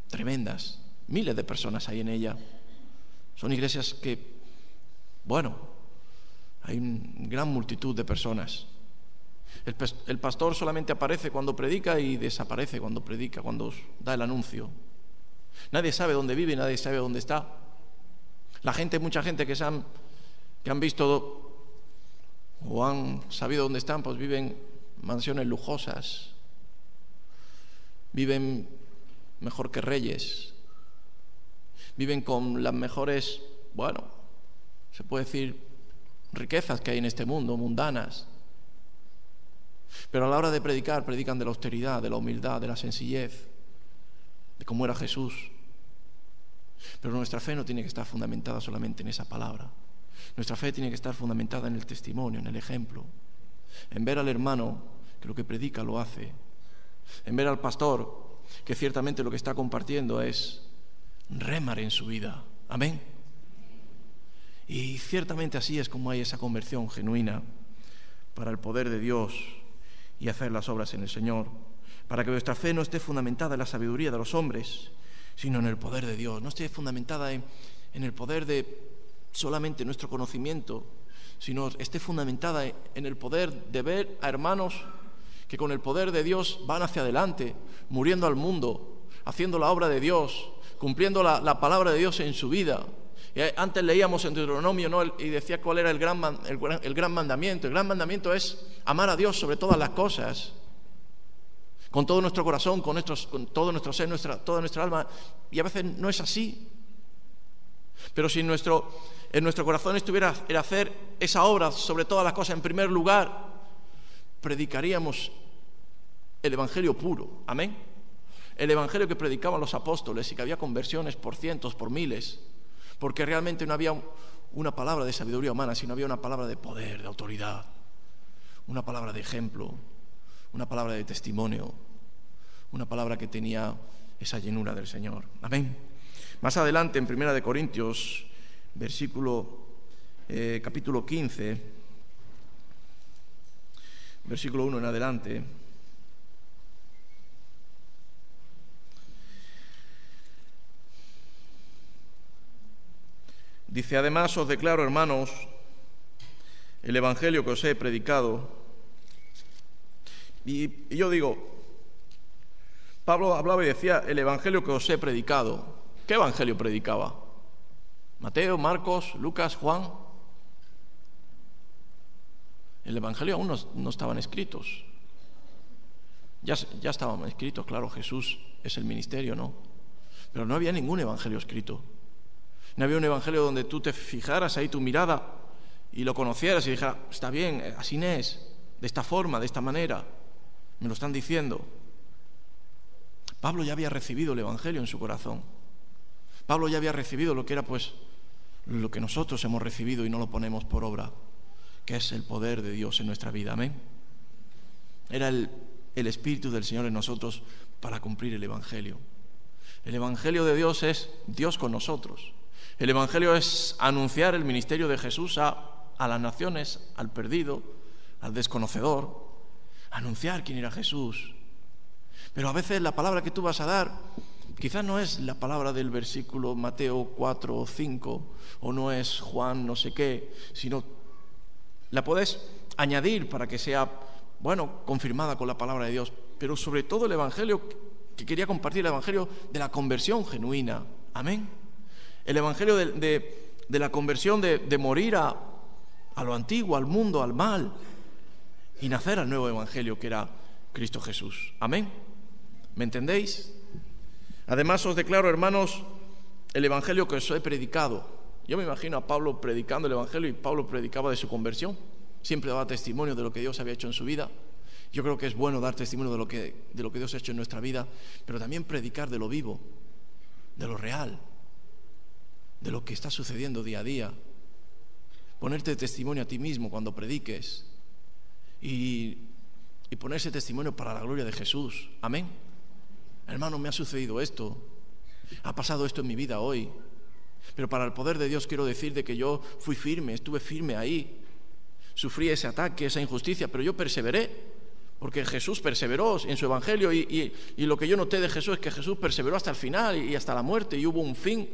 tremendas, miles de personas hay en ella. Son iglesias que, bueno, hay una gran multitud de personas. El pastor solamente aparece cuando predica y desaparece cuando predica, cuando da el anuncio. Nadie sabe dónde vive, nadie sabe dónde está. La gente, mucha gente que han visto o han sabido dónde están, pues viven mansiones lujosas, viven mejor que reyes, viven con las mejores, bueno, se puede decir, riquezas que hay en este mundo, mundanas. Pero a la hora de predicar, predican de la austeridad, de la humildad, de la sencillez, de cómo era Jesús. Pero nuestra fe no tiene que estar fundamentada solamente en esa palabra. Nuestra fe tiene que estar fundamentada en el testimonio, en el ejemplo, en ver al hermano que lo que predica lo hace, en ver al pastor que ciertamente lo que está compartiendo es rémar en su vida. Amén. Y ciertamente así es como hay esa conversión genuina para el poder de Dios y hacer las obras en el Señor, para que vuestra fe no esté fundamentada en la sabiduría de los hombres, sino en el poder de Dios. No esté fundamentada en el poder de solamente nuestro conocimiento, sino esté fundamentada en el poder de ver a hermanos que con el poder de Dios van hacia adelante, muriendo al mundo, haciendo la obra de Dios, cumpliendo la palabra de Dios en su vida. Y antes leíamos en Deuteronomio, ¿no? Y decía cuál era el gran mandamiento. El gran mandamiento es amar a Dios sobre todas las cosas, con todo nuestro corazón, con todo nuestro ser, toda nuestra alma. Y a veces no es así. Pero si en nuestro corazón estuviera el hacer esa obra sobre todas las cosas en primer lugar, predicaríamos el evangelio puro. Amén. El evangelio que predicaban los apóstoles y que había conversiones por cientos, por miles, porque realmente no había una palabra de sabiduría humana, sino había una palabra de poder, de autoridad, una palabra de ejemplo, una palabra de testimonio, una palabra que tenía esa llenura del Señor. Amén. Más adelante, en 1 Corintios, capítulo 15, versículo 1 en adelante, dice: además os declaro, hermanos, el evangelio que os he predicado. Y yo digo, Pablo hablaba y decía, el evangelio que os he predicado. ¿Qué evangelio predicaba? ¿Mateo, Marcos, Lucas, Juan? El Evangelio aún no estaban escritos. Ya estaban escritos, claro, Jesús es el ministerio, ¿no? Pero no había ningún Evangelio escrito. No había un Evangelio donde tú te fijaras ahí tu mirada y lo conocieras y dijeras, está bien, así es, de esta forma, de esta manera. Me lo están diciendo. Pablo ya había recibido el Evangelio en su corazón. Pablo ya había recibido lo que era, pues, lo que nosotros hemos recibido y no lo ponemos por obra, que es el poder de Dios en nuestra vida. Amén. Era el Espíritu del Señor en nosotros para cumplir el Evangelio. El Evangelio de Dios es Dios con nosotros. El Evangelio es anunciar el ministerio de Jesús a las naciones, al perdido, al desconocedor. Anunciar quién era Jesús. Pero a veces la palabra que tú vas a dar quizás no es la palabra del versículo Mateo 4 o 5, o no es Juan no sé qué, sino la puedes añadir para que sea, bueno, confirmada con la palabra de Dios. Pero sobre todo el Evangelio que quería compartir, el Evangelio de la conversión genuina. Amén. El Evangelio de la conversión, de morir a lo antiguo, al mundo, al mal, y nacer al nuevo Evangelio que era Cristo Jesús. Amén. ¿Me entendéis? Además os declaro, hermanos, el Evangelio que os he predicado. Yo me imagino a Pablo predicando el Evangelio, y Pablo predicaba de su conversión. Siempre daba testimonio de lo que Dios había hecho en su vida. Yo creo que es bueno dar testimonio de lo que Dios ha hecho en nuestra vida, pero también predicar de lo vivo, de lo real, de lo que está sucediendo día a día. Ponerte testimonio a ti mismo cuando prediques y poner ese testimonio para la gloria de Jesús. Amén. Hermano, me ha sucedido esto, ha pasado esto en mi vida hoy, pero para el poder de Dios quiero decir de que yo fui firme, estuve firme ahí, sufrí ese ataque, esa injusticia, pero yo perseveré, porque Jesús perseveró en su Evangelio y lo que yo noté de Jesús es que Jesús perseveró hasta el final y hasta la muerte, y hubo un fin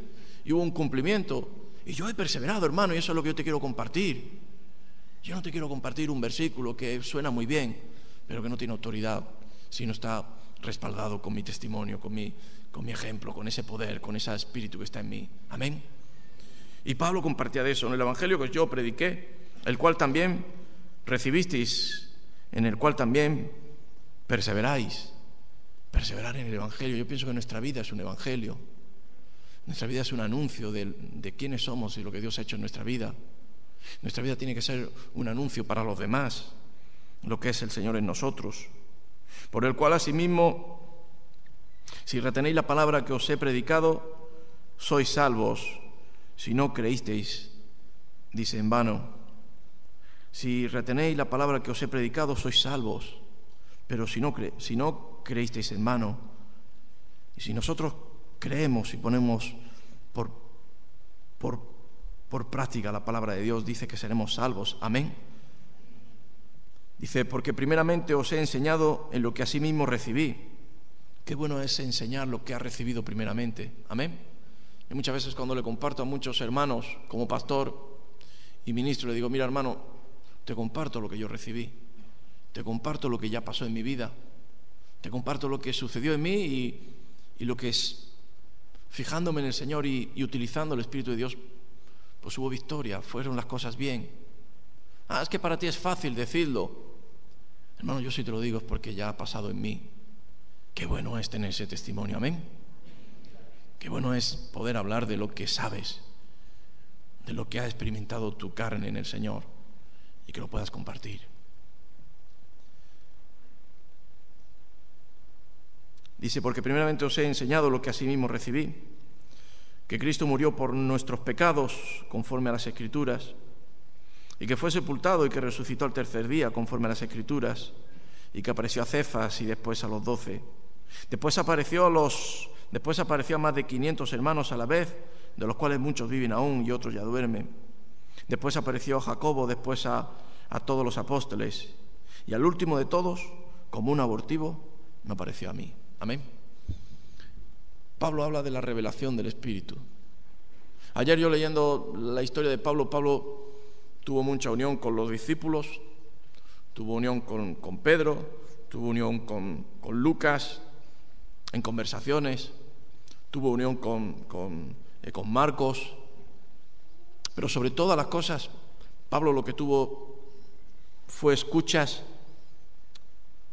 y hubo un cumplimiento, y yo he perseverado, hermano, y eso es lo que yo te quiero compartir. Yo no te quiero compartir un versículo que suena muy bien, pero que no tiene autoridad, sino está respaldado con mi testimonio, con mi ejemplo, con ese poder, con ese espíritu que está en mí. Amén. Y Pablo compartía de eso en el Evangelio que yo prediqué, el cual también recibisteis, en el cual también perseveráis. Perseverar en el Evangelio. Yo pienso que nuestra vida es un Evangelio. Nuestra vida es un anuncio de quiénes somos y lo que Dios ha hecho en nuestra vida. Nuestra vida tiene que ser un anuncio para los demás, lo que es el Señor en nosotros. Por el cual asimismo, si retenéis la palabra que os he predicado, sois salvos, si no creísteis, dice en vano. Si retenéis la palabra que os he predicado, sois salvos, pero si no creísteis en vano. Y si nosotros creemos y ponemos por práctica la palabra de Dios, dice que seremos salvos. Amén. Dice, porque primeramente os he enseñado en lo que asimismo recibí. Qué bueno es enseñar lo que has recibido primeramente. Amén. Y muchas veces cuando le comparto a muchos hermanos como pastor y ministro, le digo, mira hermano, te comparto lo que yo recibí. Te comparto lo que ya pasó en mi vida. Te comparto lo que sucedió en mí y lo que es, fijándome en el Señor y utilizando el Espíritu de Dios, pues hubo victoria, fueron las cosas bien. Es que para ti es fácil decirlo. Hermano, yo sí te lo digo, es porque ya ha pasado en mí. Qué bueno es tener ese testimonio, amén. Qué bueno es poder hablar de lo que sabes, de lo que ha experimentado tu carne en el Señor y que lo puedas compartir. Dice, porque primeramente os he enseñado lo que asimismo recibí, que Cristo murió por nuestros pecados conforme a las Escrituras, y que fue sepultado y que resucitó al tercer día conforme a las Escrituras, y que apareció a Cefas y después a los 12. Después apareció a más de 500 hermanos a la vez, de los cuales muchos viven aún y otros ya duermen. Después apareció a Jacobo, después a todos los apóstoles, y al último de todos, como un abortivo, me apareció a mí. Amén. Pablo habla de la revelación del Espíritu. Ayer yo leyendo la historia de Pablo tuvo mucha unión con los discípulos, tuvo unión con Pedro, tuvo unión con Lucas en conversaciones, tuvo unión con Marcos, pero sobre todas las cosas, Pablo lo que tuvo fue escuchas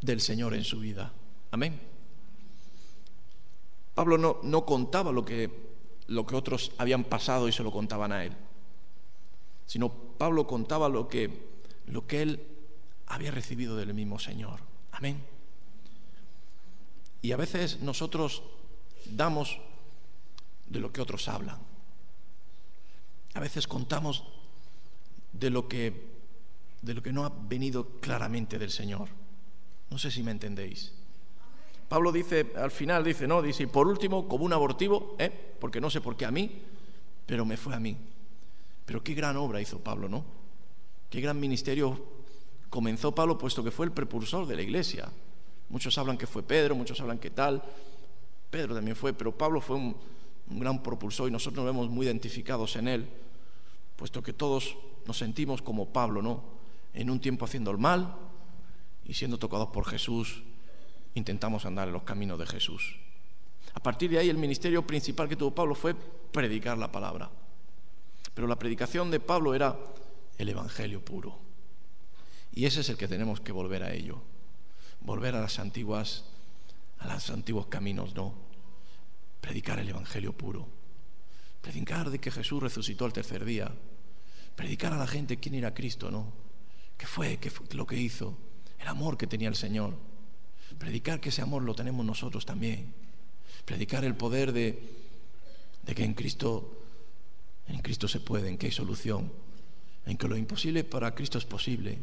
del Señor en su vida. Amén. Pablo no contaba lo que otros habían pasado y se lo contaban a él, sino Pablo contaba lo que él había recibido del mismo Señor. Amén. Y a veces nosotros damos de lo que otros hablan. A veces contamos de lo que no ha venido claramente del Señor. No sé si me entendéis. Pablo dice, al final dice, y por último, como un abortivo, porque no sé por qué a mí, pero me fue a mí. Pero qué gran obra hizo Pablo, ¿no? Qué gran ministerio comenzó Pablo, puesto que fue el precursor de la iglesia. Muchos hablan que fue Pedro, muchos hablan que tal. Pedro también fue, pero Pablo fue un gran propulsor y nosotros nos vemos muy identificados en él, puesto que todos nos sentimos como Pablo, ¿no? En un tiempo haciendo el mal y siendo tocados por Jesús, intentamos andar en los caminos de Jesús. A partir de ahí el ministerio principal que tuvo Pablo fue predicar la palabra. Pero la predicación de Pablo era el evangelio puro. Y ese es el que tenemos que volver a ello. Volver a los antiguos caminos, ¿no? Predicar el evangelio puro. Predicar de que Jesús resucitó al tercer día. Predicar a la gente quién era Cristo, ¿no? ¿Qué fue lo que hizo? El amor que tenía el Señor. Predicar que ese amor lo tenemos nosotros también. Predicar el poder de que en Cristo se puede, en que hay solución, en que lo imposible para Cristo es posible.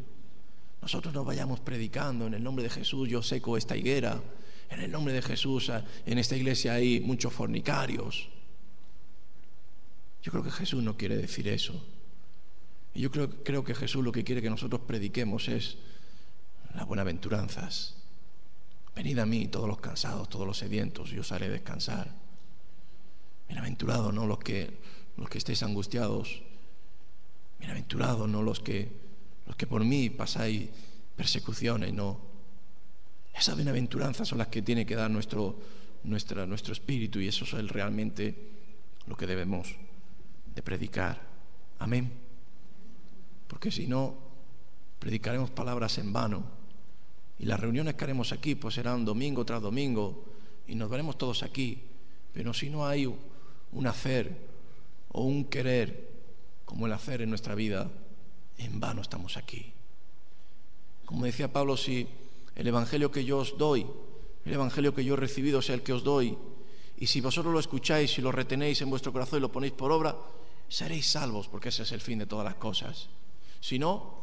Nosotros no vayamos predicando en el nombre de Jesús, yo seco esta higuera, en el nombre de Jesús, en esta iglesia hay muchos fornicarios. Yo creo que Jesús no quiere decir eso. Y yo creo que Jesús lo que quiere que nosotros prediquemos es las buenaventuranzas. Venid a mí todos los cansados, todos los sedientos, y os haré descansar. Bienaventurados, ¿no? Los que estéis angustiados. Bienaventurados, ¿no? Los que por mí pasáis persecuciones, ¿no? Esas bienaventuranzas son las que tiene que dar nuestro espíritu, y eso es realmente lo que debemos de predicar. Amén. Porque si no, predicaremos palabras en vano. Y las reuniones que haremos aquí pues serán domingo tras domingo y nos veremos todos aquí. Pero si no hay un hacer o un querer como el hacer en nuestra vida, en vano estamos aquí. Como decía Pablo, si el evangelio que yo os doy, el evangelio que yo he recibido es el que os doy, y si vosotros lo escucháis y lo retenéis en vuestro corazón y lo ponéis por obra, seréis salvos, porque ese es el fin de todas las cosas. Si no,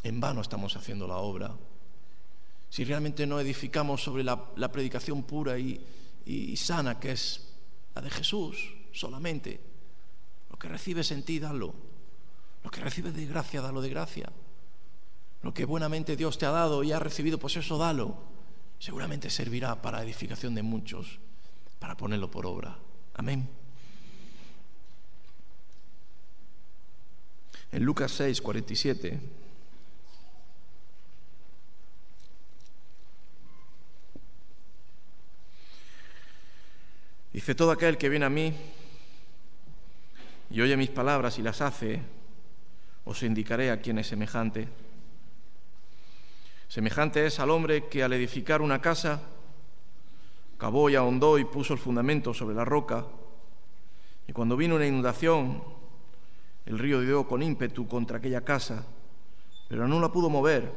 en vano estamos haciendo la obra. Si realmente no edificamos sobre la predicación pura y sana, que es la de Jesús solamente, lo que recibes en ti, dalo. Lo que recibes de gracia, dalo de gracia. Lo que buenamente Dios te ha dado y has recibido, pues eso dalo. Seguramente servirá para edificación de muchos, para ponerlo por obra. Amén. En Lucas 6, 47... dice: todo aquel que viene a mí y oye mis palabras y las hace, os indicaré a quién es semejante. Semejante es al hombre que al edificar una casa cavó y ahondó y puso el fundamento sobre la roca, y cuando vino una inundación, el río dio con ímpetu contra aquella casa, pero no la pudo mover,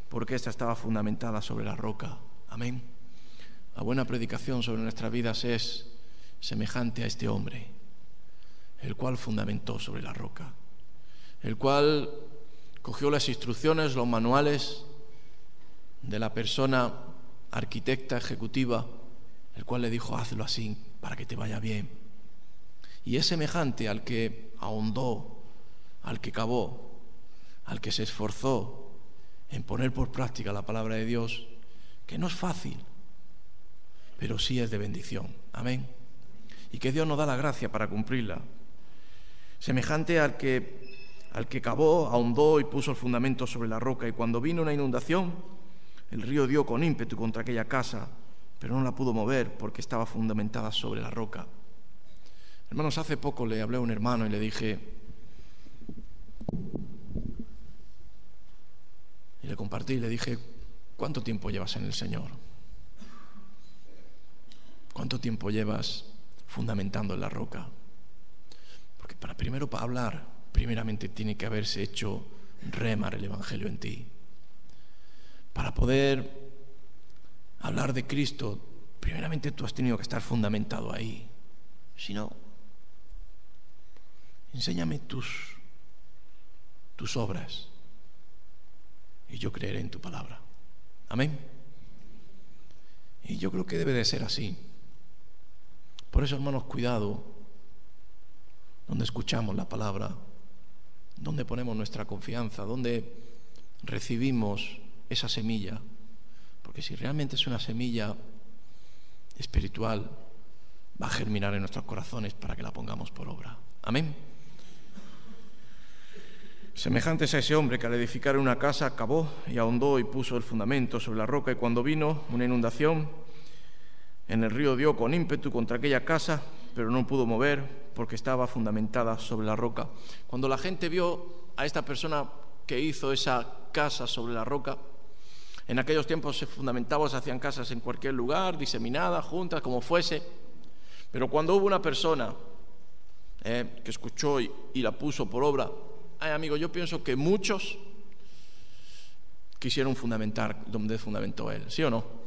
porque ésta estaba fundamentada sobre la roca. Amén. La buena predicación sobre nuestras vidas es semejante a este hombre, el cual fundamentó sobre la roca, el cual cogió las instrucciones, los manuales de la persona arquitecta ejecutiva, el cual le dijo: hazlo así para que te vaya bien. Y es semejante al que ahondó, al que cavó, al que se esforzó en poner por práctica la palabra de Dios, que no es fácil, pero sí es de bendición. Amén. Y que Dios nos da la gracia para cumplirla. Semejante al que cavó, ahondó y puso el fundamento sobre la roca, y cuando vino una inundación, el río dio con ímpetu contra aquella casa, pero no la pudo mover porque estaba fundamentada sobre la roca. Hermanos, hace poco le hablé a un hermano y le dije: le compartí, le dije, ¿cuánto tiempo llevas en el Señor? ¿Cuánto tiempo llevas fundamentando en la roca? Porque para hablar, primeramente tiene que haberse hecho remar el Evangelio en ti. Para poder hablar de Cristo, primeramente tú has tenido que estar fundamentado ahí. Si no, enséñame tus obras y yo creeré en tu palabra. Amén. Y yo creo que debe de ser así. Por eso, hermanos, cuidado donde escuchamos la palabra, donde ponemos nuestra confianza, donde recibimos esa semilla. Porque si realmente es una semilla espiritual, va a germinar en nuestros corazones para que la pongamos por obra. Amén. Semejantes a ese hombre que al edificar una casa cavó y ahondó y puso el fundamento sobre la roca, y cuando vino una inundación en el río dio con ímpetu contra aquella casa, pero no pudo mover porque estaba fundamentada sobre la roca. Cuando la gente vio a esta persona que hizo esa casa sobre la roca, en aquellos tiempos se fundamentaban, se hacían casas en cualquier lugar, diseminadas, juntas, como fuese, pero cuando hubo una persona que escuchó y la puso por obra, amigo, yo pienso que muchos quisieron fundamentar donde fundamentó él, ¿sí o no?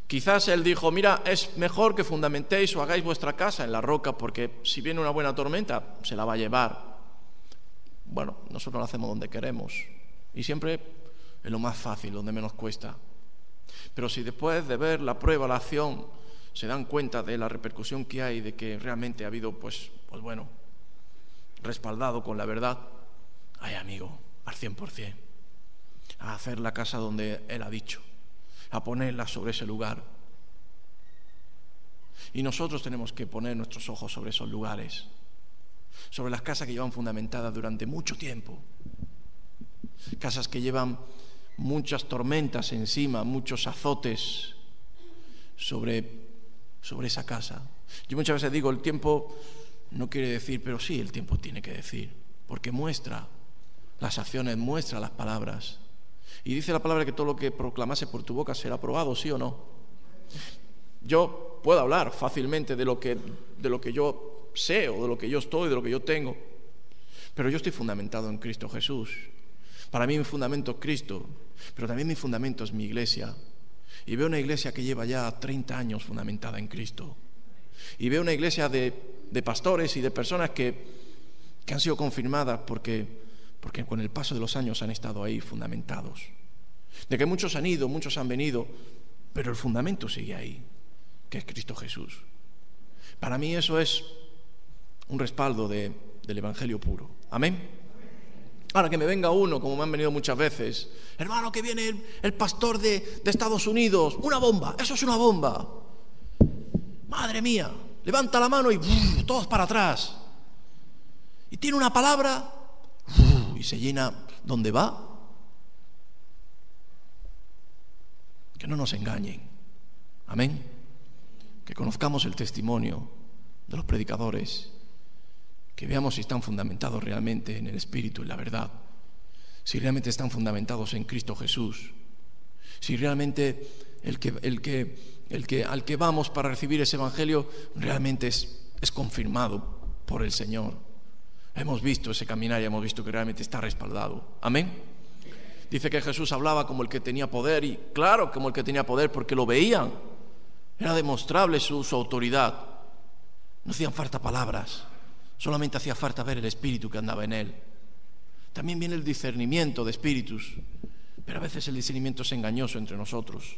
Quizás él dijo, mira, es mejor que fundamentéis o hagáis vuestra casa en la roca, porque si viene una buena tormenta, se la va a llevar. Bueno, nosotros lo hacemos donde queremos, y siempre es lo más fácil, donde menos cuesta. Pero si después de ver la prueba, la acción, se dan cuenta de la repercusión que hay, de que realmente ha habido, pues bueno, respaldado con la verdad, amigo, al 100%, a hacer la casa donde él ha dicho, a ponerla sobre ese lugar. Y nosotros tenemos que poner nuestros ojos sobre esos lugares, sobre las casas que llevan fundamentadas durante mucho tiempo, casas que llevan muchas tormentas encima, muchos azotes sobre esa casa. Yo muchas veces digo, el tiempo no quiere decir, pero sí, el tiempo tiene que decir, porque muestra las acciones, muestra las palabras. Y dice la palabra que todo lo que proclamase por tu boca será aprobado, ¿sí o no? Yo puedo hablar fácilmente de lo que yo sé, o de lo que yo estoy, de lo que yo tengo, pero yo estoy fundamentado en Cristo Jesús. Para mí mi fundamento es Cristo, pero también mi fundamento es mi iglesia. Y veo una iglesia que lleva ya 30 años fundamentada en Cristo. Y veo una iglesia de pastores y de personas que han sido confirmadas porque con el paso de los años han estado ahí fundamentados. De que muchos han ido, muchos han venido, pero el fundamento sigue ahí, que es Cristo Jesús. Para mí eso es un respaldo del Evangelio puro. Amén. Ahora que me venga uno, como me han venido muchas veces, hermano, que viene el pastor de Estados Unidos, una bomba, eso es una bomba. Madre mía, levanta la mano y todos para atrás. Y tiene una palabra y se llena donde va. Que no nos engañen. Amén. Que conozcamos el testimonio de los predicadores, que veamos si están fundamentados realmente en el Espíritu, en la verdad, si realmente están fundamentados en Cristo Jesús, si realmente al que vamos para recibir ese Evangelio realmente es confirmado por el Señor. Hemos visto ese caminar y hemos visto que realmente está respaldado. Amén. Dice que Jesús hablaba como el que tenía poder, y claro, como el que tenía poder, porque lo veían. Era demostrable su autoridad. No hacían falta palabras, solamente hacía falta ver el espíritu que andaba en él. También viene el discernimiento de espíritus, pero a veces el discernimiento es engañoso entre nosotros.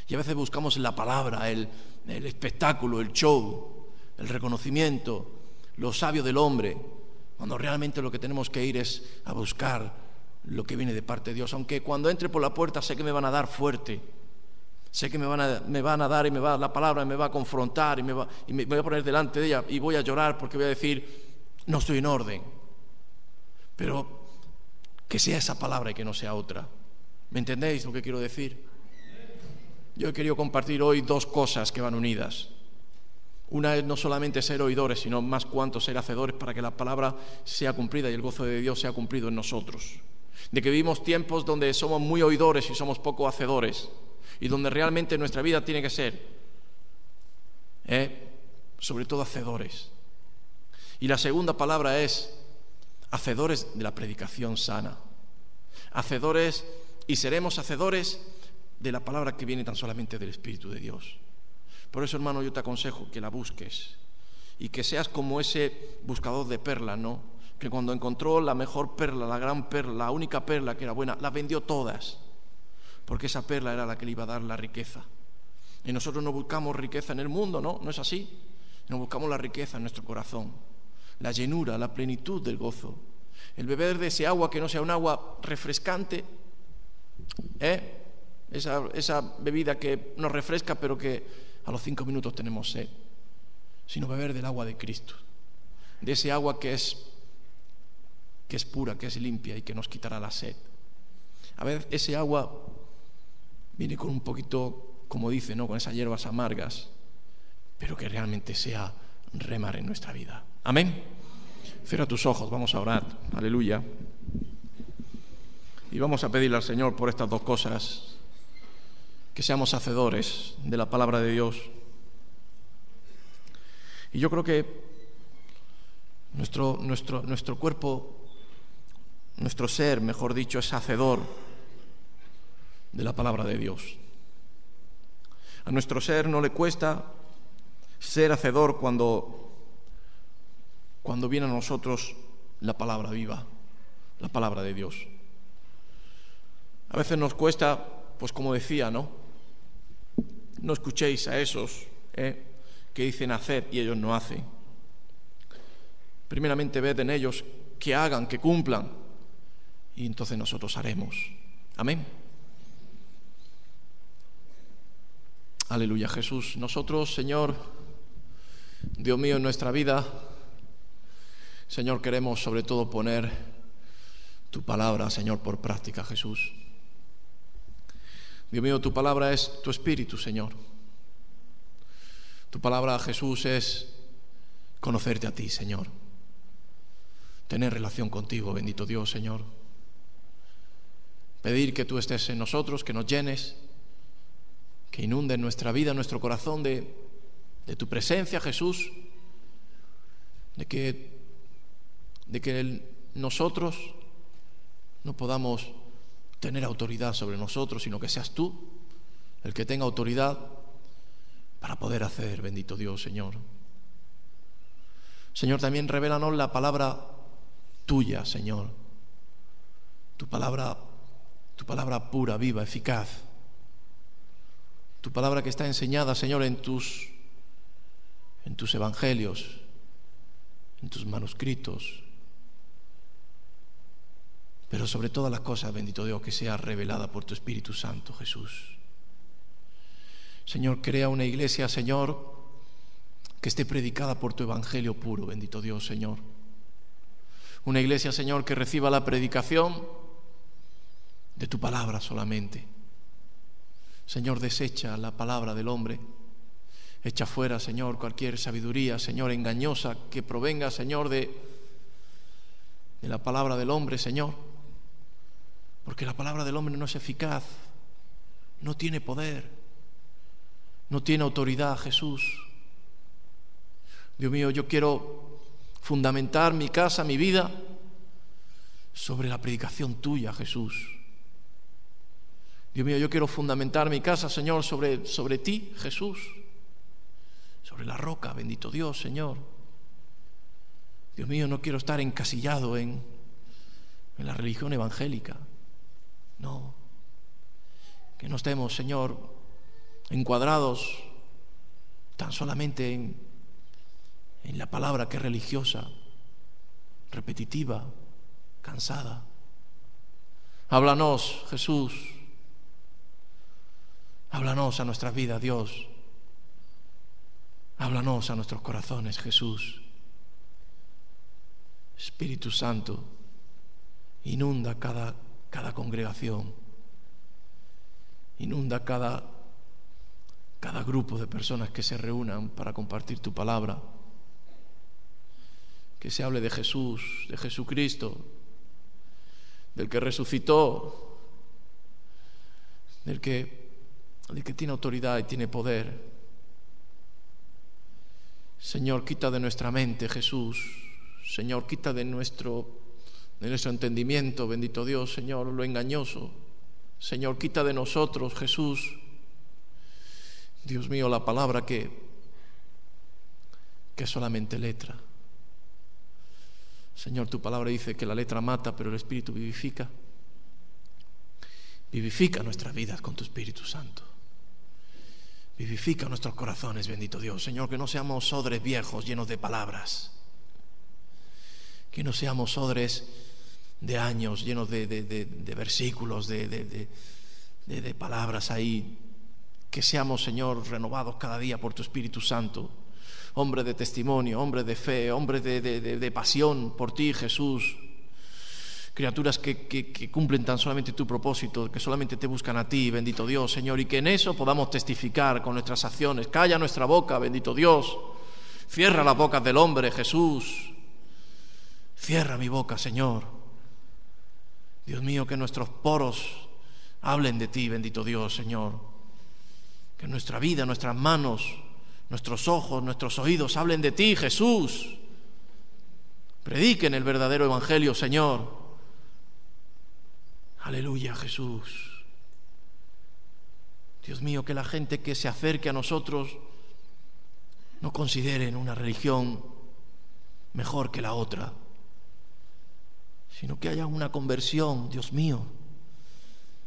Y a veces buscamos la palabra, el espectáculo, el show, el reconocimiento, lo sabio del hombre, cuando realmente lo que tenemos que ir es a buscar lo que viene de parte de Dios. Aunque cuando entre por la puerta sé que me van a dar fuerte, sé que me van a dar y me va a dar la palabra, y me va a confrontar y me voy a poner delante de ella y voy a llorar porque voy a decir, no estoy en orden. Pero que sea esa palabra y que no sea otra. ¿Me entendéis lo que quiero decir? Yo he querido compartir hoy dos cosas que van unidas. Una es no solamente ser oidores, sino más cuanto ser hacedores para que la palabra sea cumplida y el gozo de Dios sea cumplido en nosotros. de que vivimos tiempos donde somos muy oidores y somos poco hacedores, y donde realmente nuestra vida tiene que ser, sobre todo hacedores. Y la segunda palabra es hacedores de la predicación sana. Hacedores, y seremos hacedores de la palabra que viene tan solamente del Espíritu de Dios. Por eso, hermano, yo te aconsejo que la busques y que seas como ese buscador de perlas, ¿no? Que cuando encontró la mejor perla, la gran perla, la única perla que era buena, las vendió todas, porque esa perla era la que le iba a dar la riqueza. Y nosotros no buscamos riqueza en el mundo, ¿no? No es así. No buscamos la riqueza en nuestro corazón, la llenura, la plenitud del gozo. El beber de ese agua que no sea un agua refrescante, esa bebida que nos refresca pero que a los 5 minutos tenemos sed, sino beber del agua de Cristo, de ese agua que es pura, que es limpia y que nos quitará la sed. A veces ese agua viene con un poquito, como dice, ¿no?, con esas hierbas amargas, pero que realmente sea remar en nuestra vida. Amén. Cierra tus ojos, vamos a orar. Aleluya. Y vamos a pedirle al Señor por estas dos cosas, que seamos hacedores de la palabra de Dios. Y yo creo que nuestro cuerpo, nuestro ser, mejor dicho, es hacedor de la palabra de Dios. A nuestro ser no le cuesta ser hacedor cuando viene a nosotros la palabra viva, la palabra de Dios. A veces nos cuesta, pues como decía, ¿no? No escuchéis a esos que dicen haced y ellos no hacen. Primeramente ved en ellos que hagan, que cumplan, y entonces nosotros haremos. Amén. Aleluya, Jesús. Nosotros, Señor, Dios mío, en nuestra vida, Señor, queremos sobre todo poner tu palabra, Señor, por práctica, Jesús. Dios mío, tu palabra es tu espíritu, Señor. Tu palabra, Jesús, es conocerte a ti, Señor. Tener relación contigo, bendito Dios, Señor. Pedir que tú estés en nosotros, que nos llenes, que inunde nuestra vida, nuestro corazón de tu presencia, Jesús, de que nosotros no podamos tener autoridad sobre nosotros, sino que seas tú el que tenga autoridad para poder hacer, bendito Dios, Señor. Señor, también revélanos la palabra tuya, Señor. Tu palabra pura, viva, eficaz. Tu palabra que está enseñada, Señor, en tus evangelios, en tus manuscritos. Pero sobre todas las cosas, bendito Dios, que sea revelada por tu Espíritu Santo, Jesús. Señor, crea una iglesia, Señor, que esté predicada por tu evangelio puro, bendito Dios, Señor. Una iglesia, Señor, que reciba la predicación de tu palabra solamente. Señor, desecha la palabra del hombre. Echa fuera, Señor, cualquier sabiduría, Señor, engañosa que provenga, Señor, de la palabra del hombre, Señor. Porque la palabra del hombre no es eficaz, no tiene poder, no tiene autoridad, Jesús. Dios mío, yo quiero fundamentar mi casa, mi vida, sobre la predicación tuya, Jesús. Dios mío, yo quiero fundamentar mi casa, Señor, sobre ti, Jesús. Sobre la roca, bendito Dios, Señor. Dios mío, no quiero estar encasillado en la religión evangélica. No. Que no estemos, Señor, encuadrados tan solamente en la palabra que es religiosa, repetitiva, cansada. Háblanos, Jesús. Háblanos a nuestras vidas, Dios. Háblanos a nuestros corazones, Jesús. Espíritu Santo, inunda cada congregación, inunda cada grupo de personas que se reúnan para compartir tu palabra. Que se hable de Jesús, de Jesucristo, del que resucitó, del que tiene autoridad y tiene poder. Señor, quita de nuestra mente, Jesús. Señor, quita de nuestro entendimiento, bendito Dios, Señor, lo engañoso. Señor, quita de nosotros, Jesús, Dios mío, la palabra que es solamente letra. Señor, tu palabra dice que la letra mata, pero el Espíritu vivifica. Vivifica nuestras vidas con tu Espíritu Santo. Vivifica nuestros corazones, bendito Dios. Señor, que no seamos odres viejos llenos de palabras. Que no seamos odres de años llenos de versículos, de palabras ahí. Que seamos, Señor, renovados cada día por tu Espíritu Santo. Hombre de testimonio, hombre de fe, hombre de pasión por ti, Jesús. Criaturas que cumplen tan solamente tu propósito, que solamente te buscan a ti, bendito Dios, Señor, y que en eso podamos testificar con nuestras acciones. Calla nuestra boca, bendito Dios. Cierra las bocas del hombre, Jesús. Cierra mi boca, Señor. Dios mío, que nuestros poros hablen de ti, bendito Dios, Señor. Que nuestra vida, nuestras manos, nuestros ojos, nuestros oídos hablen de ti, Jesús. Prediquen el verdadero evangelio, Señor. Aleluya, Jesús. Dios mío, que la gente que se acerque a nosotros no consideren una religión mejor que la otra, sino que haya una conversión, Dios mío,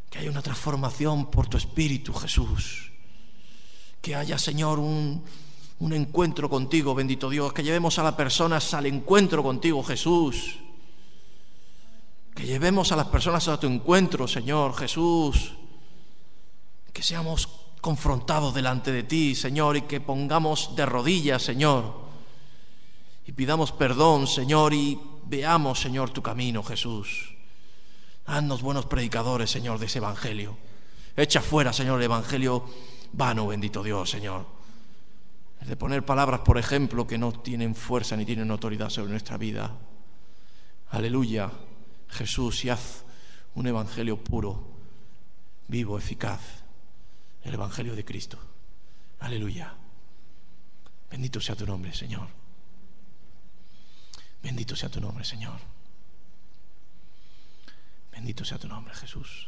que haya una transformación por tu Espíritu, Jesús. Que haya, Señor, un encuentro contigo, bendito Dios. Que llevemos a las personas al encuentro contigo, Jesús. Que llevemos a las personas a tu encuentro, Señor, Jesús. Que seamos confrontados delante de ti, Señor, y que pongamos de rodillas, Señor, y pidamos perdón, Señor, y veamos, Señor, tu camino, Jesús. Haznos buenos predicadores, Señor, de ese evangelio. Echa fuera, Señor, el evangelio vano, bendito Dios, Señor. Es de poner palabras, por ejemplo, que no tienen fuerza ni tienen autoridad sobre nuestra vida. Aleluya, Jesús, y haz un evangelio puro, vivo, eficaz, el evangelio de Cristo. Aleluya. Bendito sea tu nombre, Señor. Bendito sea tu nombre, Señor. Bendito sea tu nombre, Jesús.